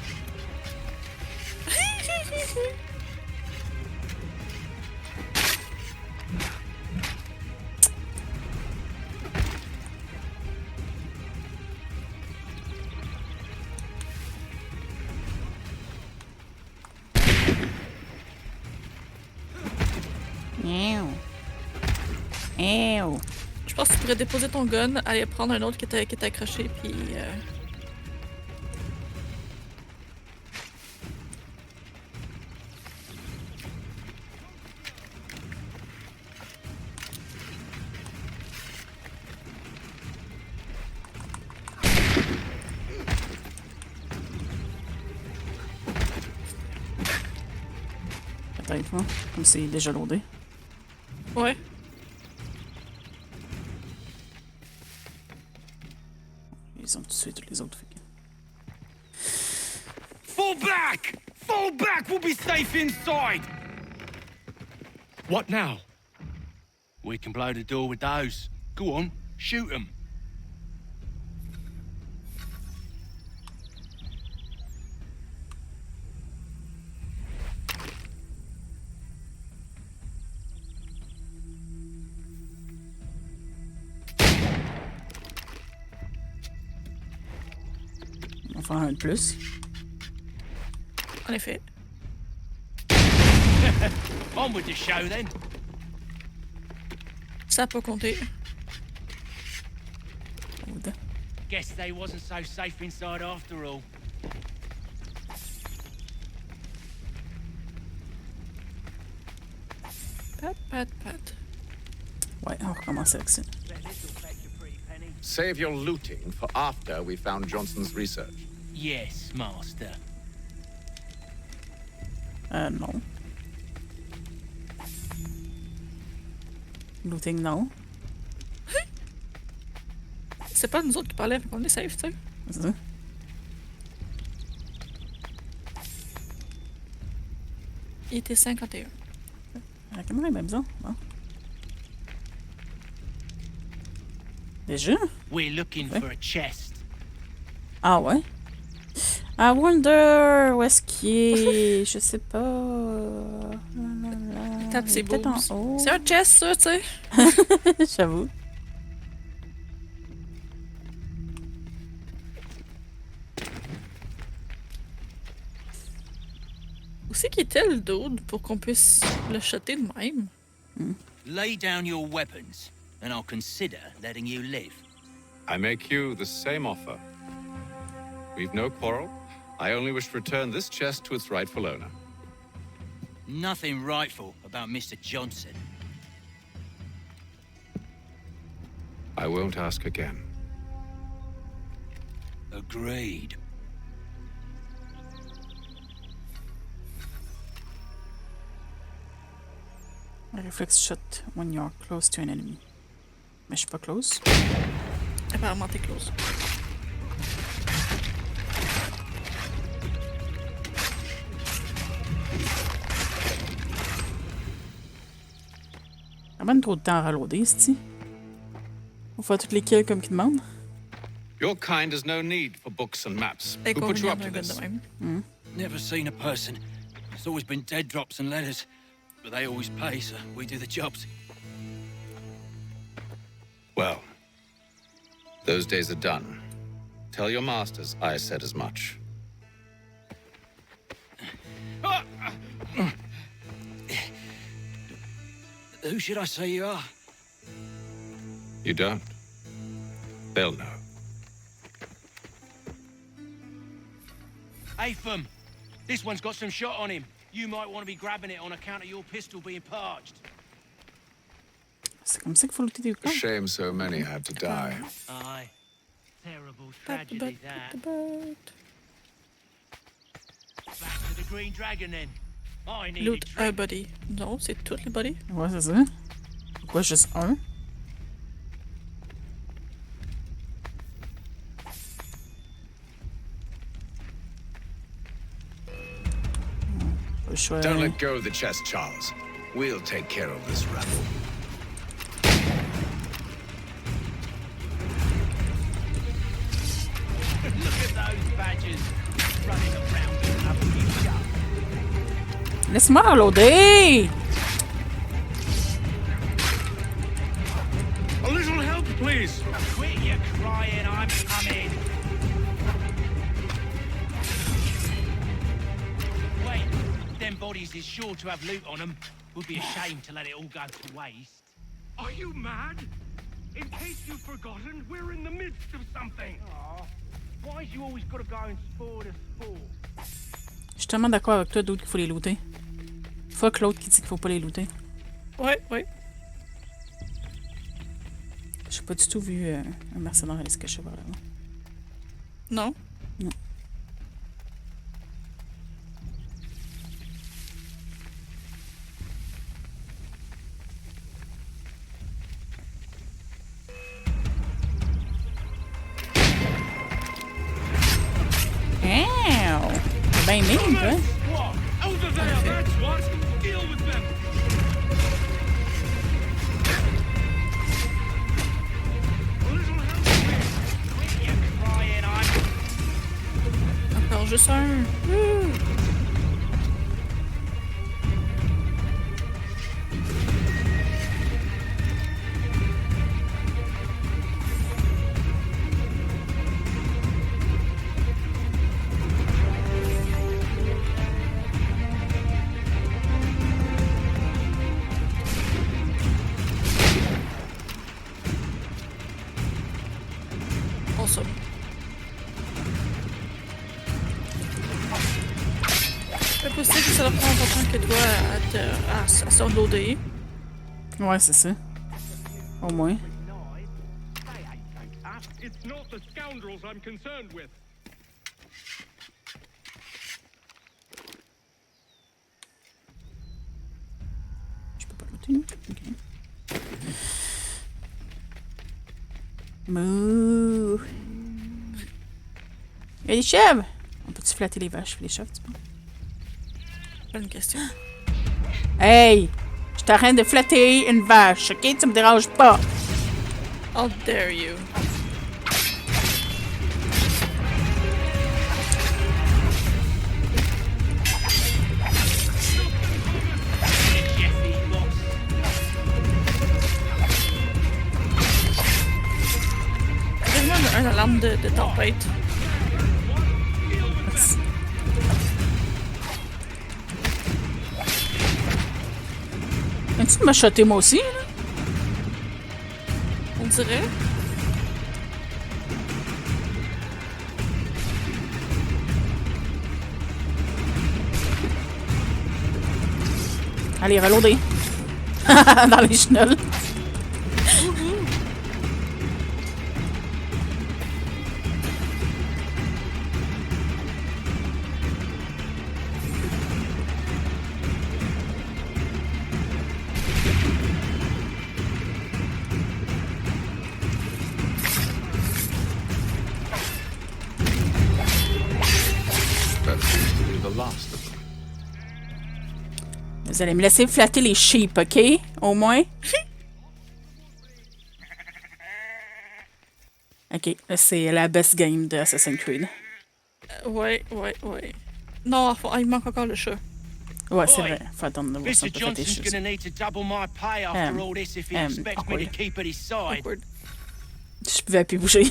Je pense que tu pourrais déposer ton gun, aller prendre un autre qui était accroché, puis... Peut-être, hein? Comme c'est déjà loadé. Ouais. Ils ont tué tous les autres. Fall back! Fall back! We'll be safe inside! What now? We can blow the door with those. Go on, shoot them. On va faire un de plus. En effet. On with the show then. Ça a pas compté. Guess they wasn't so safe inside after all. Pat. Ouais, on recommence avec ça. Save your looting for after we found Johnson's research. Yes, master. Non. Looting, non. C'est pas nous autres qui parlaient, on est safe, tu sais. C'est ça. Il était 51. La caméra est même bizarre. Bon. Déjà? We're looking Ouais. for a chest. Ah ouais? I wonder où est-ce qu'il est. Je sais pas. Tape ses Peut-être en boobs. haut. C'est un chest, ça, tu sais. J'avoue. Où c'est qu'il était le dude pour qu'on puisse le shotter de même? Lay down your weapons, and I'll consider letting you live. I make you the same offer. We've no quarrel. I only wish to return this chest to its rightful owner. Nothing rightful about Mr. Johnson. I won't ask again. Agreed. Reflex shot when you're close to an enemy. Mais je suis pas close. Apparemment, t'es close. Ça prend trop de temps à reloader, c'ti. On fait toutes les kills comme qu'ils demandent. Your kind has no need for books and maps. Who put you up to this? Never seen a person. It's always been dead drops and letters. But they always pay, so we do the jobs. Well, those days are done. Tell your masters I said as much. Who should I say you are? You don't? They'll know. Apham, this one's got some shot on him. You might want to be grabbing it on account of your pistol being parched. C'est comme ça qu'il faut looter des corps. Shame so many had to die. Aye. Terrible tragedy, that. Back to the Green Dragon, then. I need Loot un body. Non, c'est tous les bodies. Ouais, c'est ça. Pourquoi juste un? Don't let go of the chest, Charles. We'll take care of this rabble. Look at those badgers running around with nothing shut. Laisse-moi reloader! A little help, please. Quit your crying, I'm coming. Wait, them bodies is sure to have loot on them. Would be a shame to let it all go to waste. Are you mad? In case you've forgotten, we're in the midst of something. Aw, why's you always gotta go and spoil the sport? Je suis tellement d'accord avec toi d'autres qu'il faut les looter. Fuck l'autre qui dit qu'il faut pas les looter. Ouais, ouais. J'ai pas du tout vu un mercenaire aller se cacher par là. Non? Non. Ow! Ben mine, toi. Over there, that's what. Deal with them. Encore juste un. Awesome. C'est possible que ça leur prend longtemps que toi à se reloader. Ouais, c'est ça. Au moins. It's not the scoundrels I'm concerned with. Je peux pas looter, là? Ok. Mouh! Y'a des chèvres! On peut-tu flatter les vaches et les chèvres, tu penses? Bonne question. Hey! Je t'arrête de flatter une vache, ok? Tu me déranges pas! How dare you? Vraiment une alarme de tempête. Viens-tu de m'achoter moi aussi, là? On dirait. Allez, reloader. Dans les chenolles. the last of them. Vous allez me laisser flatter les sheep, OK? Au moins. OK, là, c'est la best game de Assassin's Creed. Ouais. Non, il manque encore le chat. Ouais, c'est vrai. Faut attendre de voir ça Mr. peut faire des Johnson's choses. gonna need to double my pay after all this if he expects me to keep at his side. Awkward. Je pouvais plus bouger.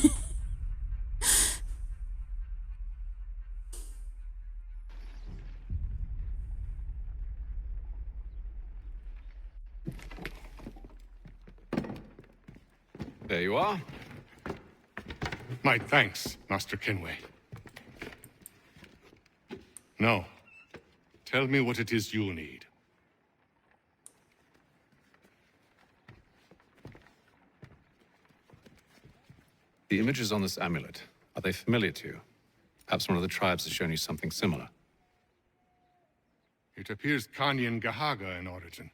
There you are. My thanks, Master Kenway. Now, tell me what it is you need. The images on this amulet, are they familiar to you? Perhaps one of the tribes has shown you something similar. It appears Kanyan Gahaga in origin.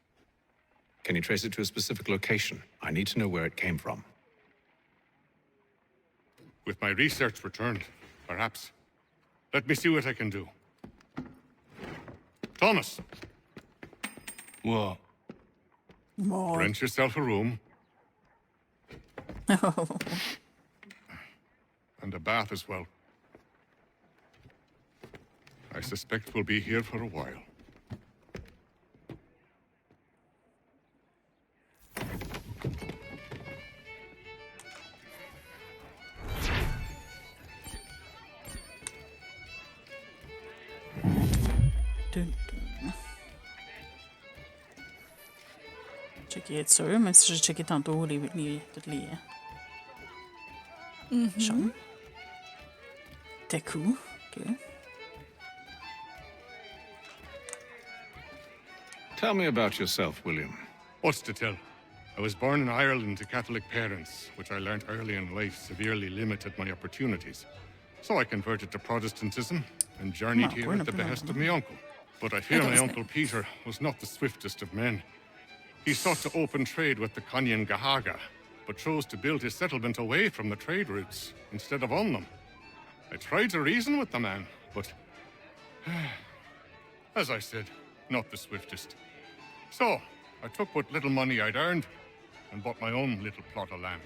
Can you trace it to a specific location? I need to know where it came from. With my research returned, perhaps. Let me see what I can do. Thomas! What? Rent yourself a room. And a bath as well. I suspect we'll be here for a while. Checker être sûr, même si j'ai checké tantôt toutes les chambres. Taku. OK. Tell me about yourself, William. What's to tell? I was born in Ireland to Catholic parents, which I learned early in life severely limited my opportunities. So I converted to Protestantism and journeyed here at the behest of my uncle. But I fear my uncle Peter was not the swiftest of men. He sought to open trade with the Kanyan Gahaga, but chose to build his settlement away from the trade routes instead of on them. I tried to reason with the man, but as I said, not the swiftest. So I took what little money I'd earned and bought my own little plot of land.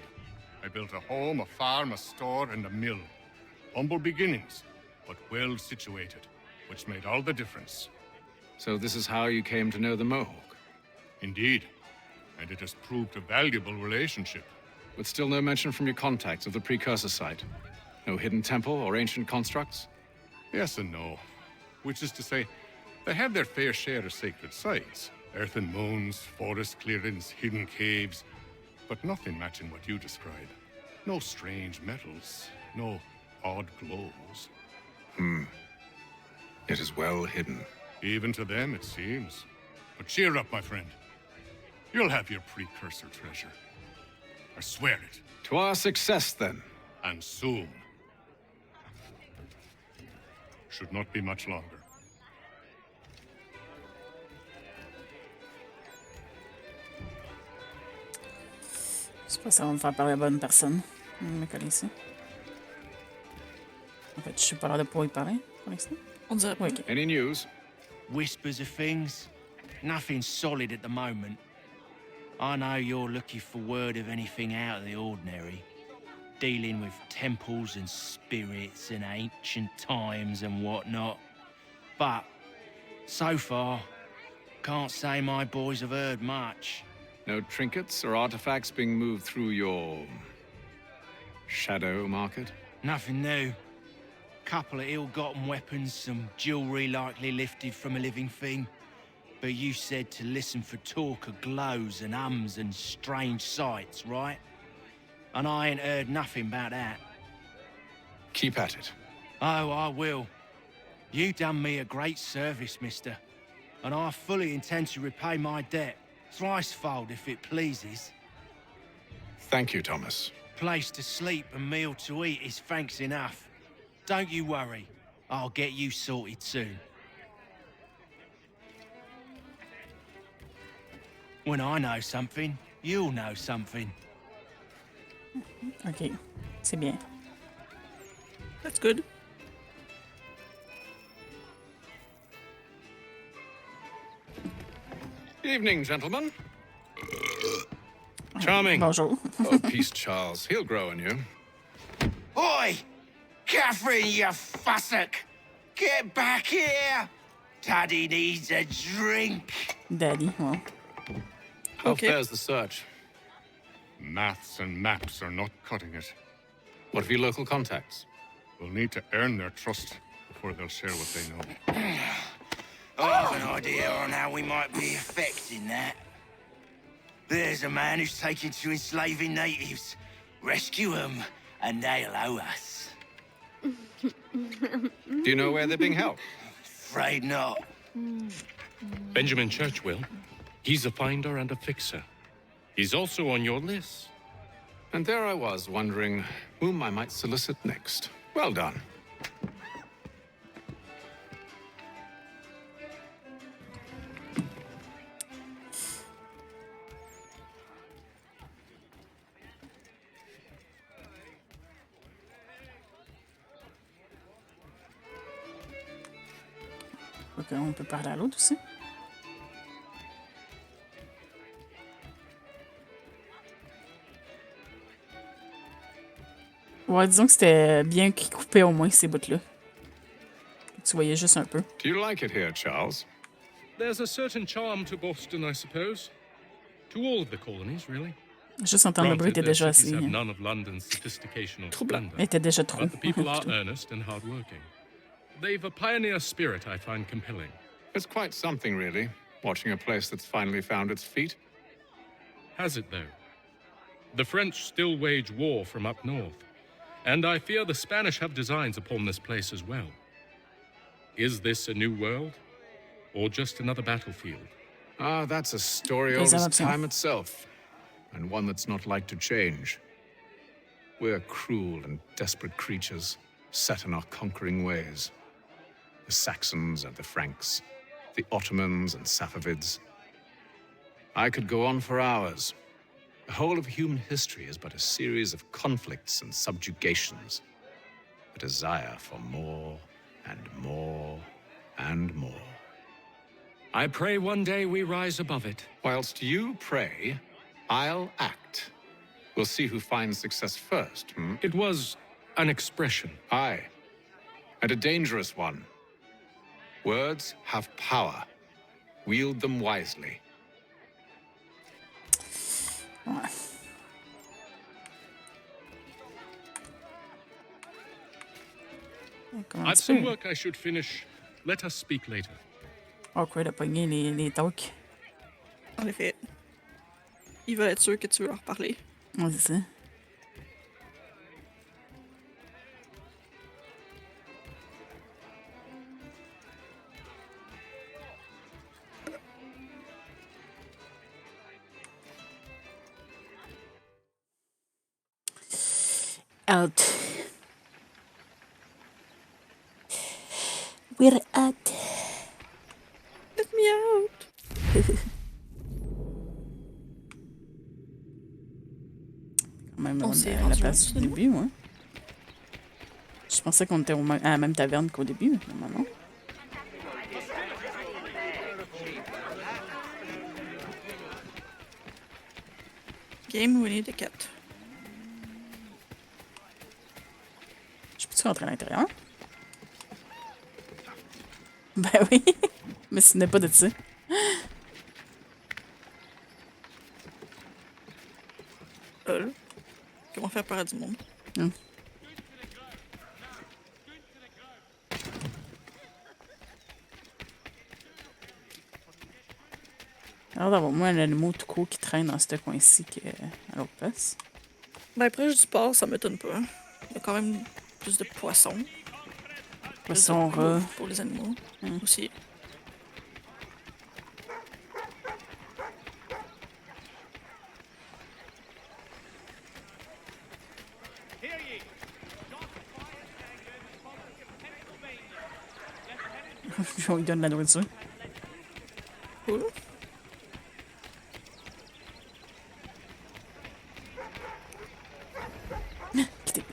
I built a home, a farm, a store, and a mill. Humble beginnings, but well situated, which made all the difference. So this is how you came to know the Mohawk? Indeed, and it has proved a valuable relationship. With still no mention from your contacts of the precursor site? No hidden temple or ancient constructs? Yes and no. Which is to say, they have their fair share of sacred sites. Earthen moons, forest clearings, hidden caves. But nothing matching what you describe. No strange metals, no odd glows. It is well hidden. Even to them, it seems. But cheer up, my friend. You'll have your precursor treasure. I swear it. To our success, then. And soon. Should not be much longer. Je sais pas si ça va me faire parler à la bonne personne. Je me connais ici. En fait, je suis pas l'air de pouvoir y parler pour l'instant. On dirait pas. OK. Any news? Whispers of things. Nothing solid at the moment. I know you're looking for word of anything out of the ordinary. Dealing with temples and spirits and ancient times and whatnot. But, so far, can't say my boys have heard much. No trinkets or artifacts being moved through your... shadow market? Nothing new. Couple of ill-gotten weapons, some jewelry likely lifted from a living thing. But you said to listen for talk of glows and ums and strange sights, right? And I ain't heard nothing about that. Keep at it. Oh, I will. You done me a great service, mister. And I fully intend to repay my debt. Thricefold, if it pleases. Thank you, Thomas. Place to sleep and meal to eat is thanks enough. Don't you worry. I'll get you sorted soon. When I know something, you'll know something. OK. C'est bien. That's good. Evening, gentlemen. Charming. Bonjour. Oh, peace, Charles. He'll grow on you. Oi! Catherine, you fussock! Get back here! Daddy needs a drink. Daddy, well. How fares the search? Maths and maps are not cutting it. What of your local contacts? We'll need to earn their trust before they'll share what they know. I have an idea on how we might be affecting that. There's a man who's taken to enslaving natives. Rescue them, and they'll owe us. Do you know where they're being held? Afraid not. Benjamin Churchwill. He's a finder and a fixer. He's also on your list. And there I was, wondering whom I might solicit next. Well done. Ok, on peut parler à l'autre aussi. Ouais, disons que c'était bien qu'il coupait au moins ces bouts-là. Tu voyais juste un peu. Do you like it here, Charles? There's a certain charm to Boston, I suppose. To all of the colonies, really. Juste entendre le bruit était déjà assez. None of London's sophistication or splendor. Était déjà trop. But the people are earnest and hardworking. They've a pioneer spirit I find compelling. It's quite something, really, watching a place that's finally found its feet. Has it, though? The French still wage war from up north, and I fear the Spanish have designs upon this place as well. Is this a new world, or just another battlefield? Ah, that's a story old as time itself, and one that's not like to change. We're cruel and desperate creatures, set in our conquering ways. The Saxons and the Franks, the Ottomans and Safavids. I could go on for hours. The whole of human history is but a series of conflicts and subjugations. A desire for more and more and more. I pray one day we rise above it. Whilst you pray, I'll act. We'll see who finds success first, hmm? It was an expression. Aye, and a dangerous one. Words have power. Wield them wisely. I've some work I should finish. Let us speak later. Awkward de pogner les tocs. En effet. Ils veulent être sûrs que tu veux leur parler. Ouais, c'est ça. Out. We're out. Let me out. Quand même, on est à la place du début, ouais. Je pensais qu'on était à la même taverne qu'au début, mais finalement non. Game Winnie the Cat. Je peux-tu rentrer à l'intérieur? Ben oui, mais ce n'est pas de ça. Comment faire peur à du monde? Alors d'avoir moins un animal tout court qui traîne dans ce coin-ci qu'à l'autre place. Ben après, je dis pas, ça m'étonne pas. Il y a quand même plus de poissons. Poissons rats. Pour les animaux aussi. On lui donne la nourriture. Cool. Quittez.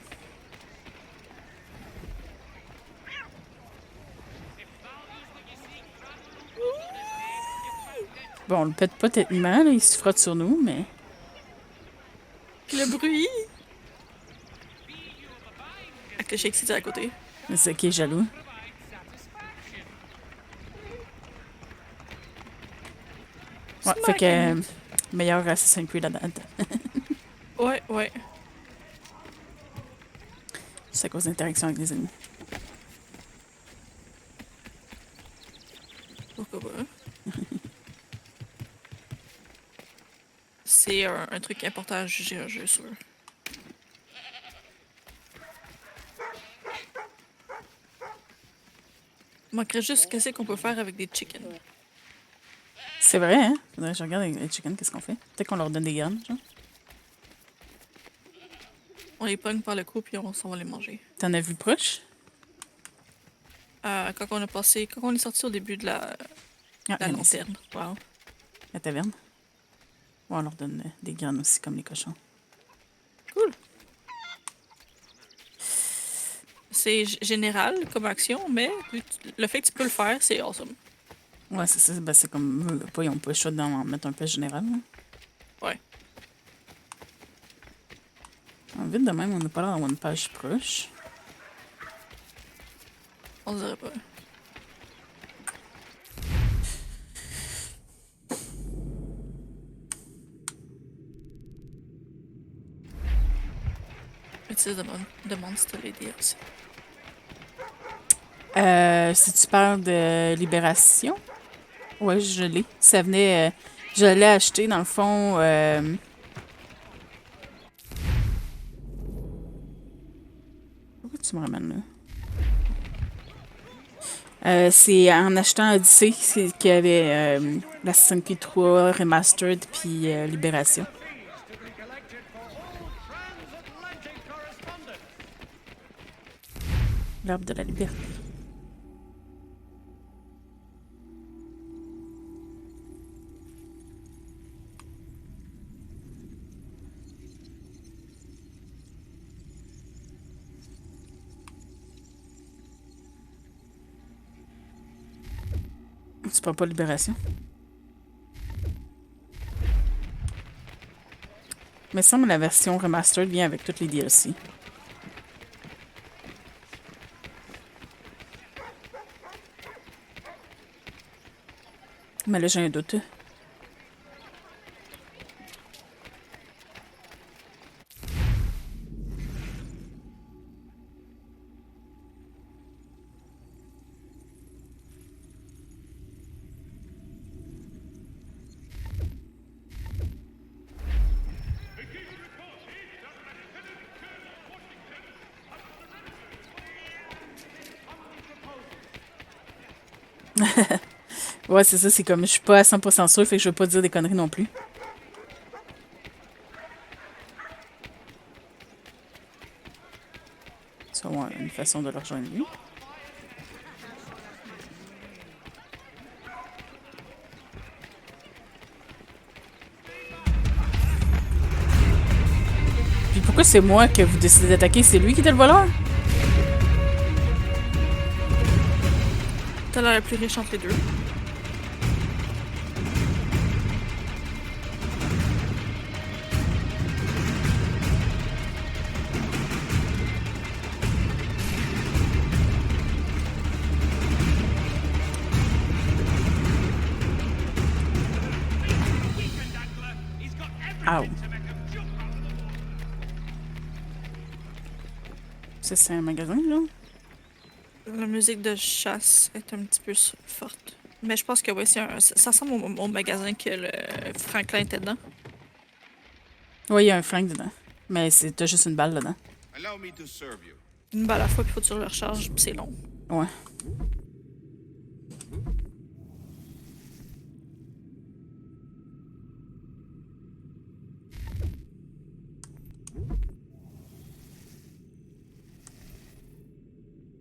Bon, on le pète pas techniquement, là, il se frotte sur nous, mais... Le bruit! Avec le Shake City à côté. C'est qui est jaloux. Ouais, fait que... meilleur Assassin's Creed à date. Ouais. C'est à cause d'interactions avec les ennemis. Pourquoi pas? C'est un truc important à juger un jeu sur. Il manquerait juste qu'est-ce qu'on peut faire avec des chickens. C'est vrai, hein? Faudrait que je regarde avec les chickens, qu'est-ce qu'on fait? Peut-être qu'on leur donne des graines, genre. On les pogne par le cou puis on s'en va les manger. T'en as vu proche? Quand on est sorti au début de la lanterne. Wow. La taverne? Ouais, on leur donne des graines aussi, comme les cochons. Cool. C'est général comme action, mais le fait que tu peux le faire, c'est awesome. Ouais, c'est ça. Ben, c'est comme... ils ont pas le choix d'en mettre un peu général. Là. Ouais. Vite de même, on n'a pas l'air d'avoir une page proche. On dirait pas. Utilise de Monster les DLC. Si tu parles de Libération, ouais, je l'ai. Ça venait... je l'ai acheté, dans le fond... Pourquoi tu me ramènes là? C'est en achetant Odyssey qu'il y avait l'Assassin's Creed 3, Remastered, puis Libération. L'arbre de la liberté. Tu parles pas Libération? Mais il semble que la version Remastered vient avec toutes les DLC. Mais là, j'ai un doute. Ouais, c'est ça, c'est comme je suis pas à 100% sûre, fait que je veux pas dire des conneries non plus. Ça, ouais, une façon de le rejoindre lui. Puis pourquoi c'est moi que vous décidez d'attaquer? C'est lui qui était le voleur? T'as l'air la plus riche entre les deux. Ow. Ça, c'est un magasin, là? La musique de chasse est un petit peu forte. Mais je pense que oui, ça ressemble au magasin que le Franklin était dedans. Oui, il y a un flingue dedans. Mais t'as juste une balle dedans. Une balle à la fois, puis faut que tu le recharges, puis c'est long. Ouais.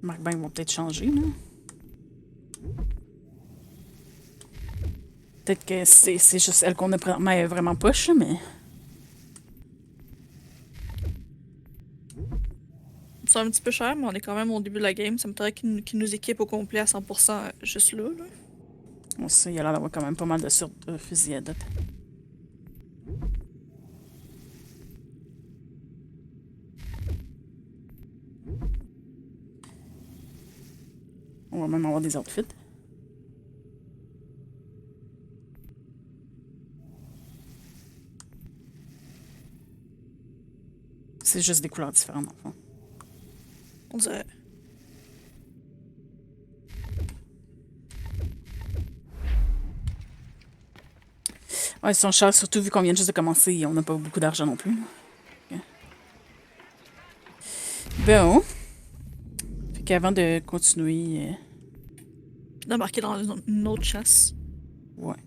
Marc, ben, ils vont peut-être changer, là. Peut-être que c'est juste elle qu'on a vraiment poche, mais... C'est un petit peu cher, mais on est quand même au début de la game. Ça me paraît qu'ils nous équipent au complet à 100% juste là. Bon, ça, il a l'air d'avoir quand même pas mal de sortes de fusils à date. On va même avoir des outfits. C'est juste des couleurs différentes, en fait. On dirait. Ouais, ils sont chers, surtout vu qu'on vient juste de commencer et on n'a pas beaucoup d'argent non plus. Okay. Bon. Fait qu'avant de continuer... D'embarquer dans une autre chasse. Ouais.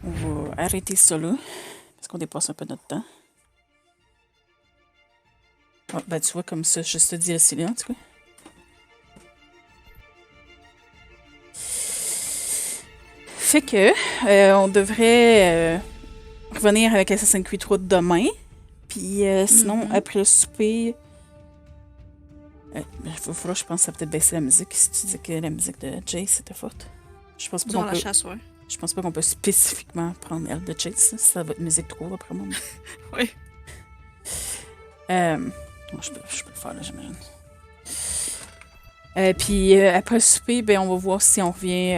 On va arrêter ça là, parce qu'on dépasse un peu notre temps. Oh, ben tu vois, comme ça, je te dis le silence, en tout cas. Fait que, on devrait revenir avec Assassin's Creed 3 demain. Puis sinon, après le souper... il faudra, je pense, peut-être baisser la musique si tu dis que la musique de Jay c'était forte. Je pense pas Durant qu'on la peut... chasse, ouais. Je pense pas qu'on peut spécifiquement prendre elle de Chase. Ça va être musique trop, après moi. Oui. Je peux le faire, là, j'imagine. Puis après le souper, ben, on va voir si on revient...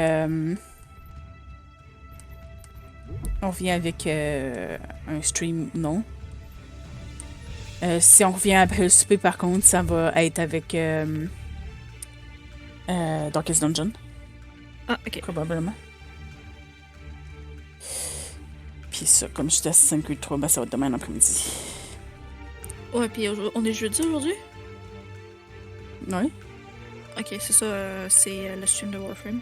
on revient avec un stream ou non. Si on revient après le souper, par contre, ça va être avec Darkest Dungeon. Ah, ok. Probablement. Puis ça, comme je dis à 5-8-3, ben ça va être demain l'après-midi. Ouais, puis on est jeudi aujourd'hui? Oui. Ok, c'est ça, c'est le stream de Warframe.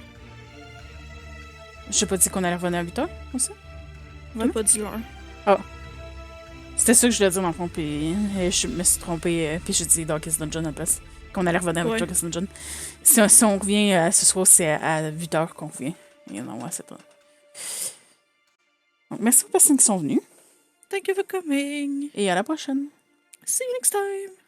J'ai pas dit qu'on allait revenir à 8h, comme ça? J'ai pas dit l'heure. Ah. C'était ça que je voulais dire dans le fond, puis je me suis trompée, puis j'ai dit Darkest Dungeon à la place. Qu'on allait revenir avec Darkest Dungeon. Si on revient ce soir, c'est à 8h qu'on revient. Et non, ouais, c'est pas. Donc, merci aux personnes qui sont venues. Thank you for coming. Et à la prochaine. See you next time.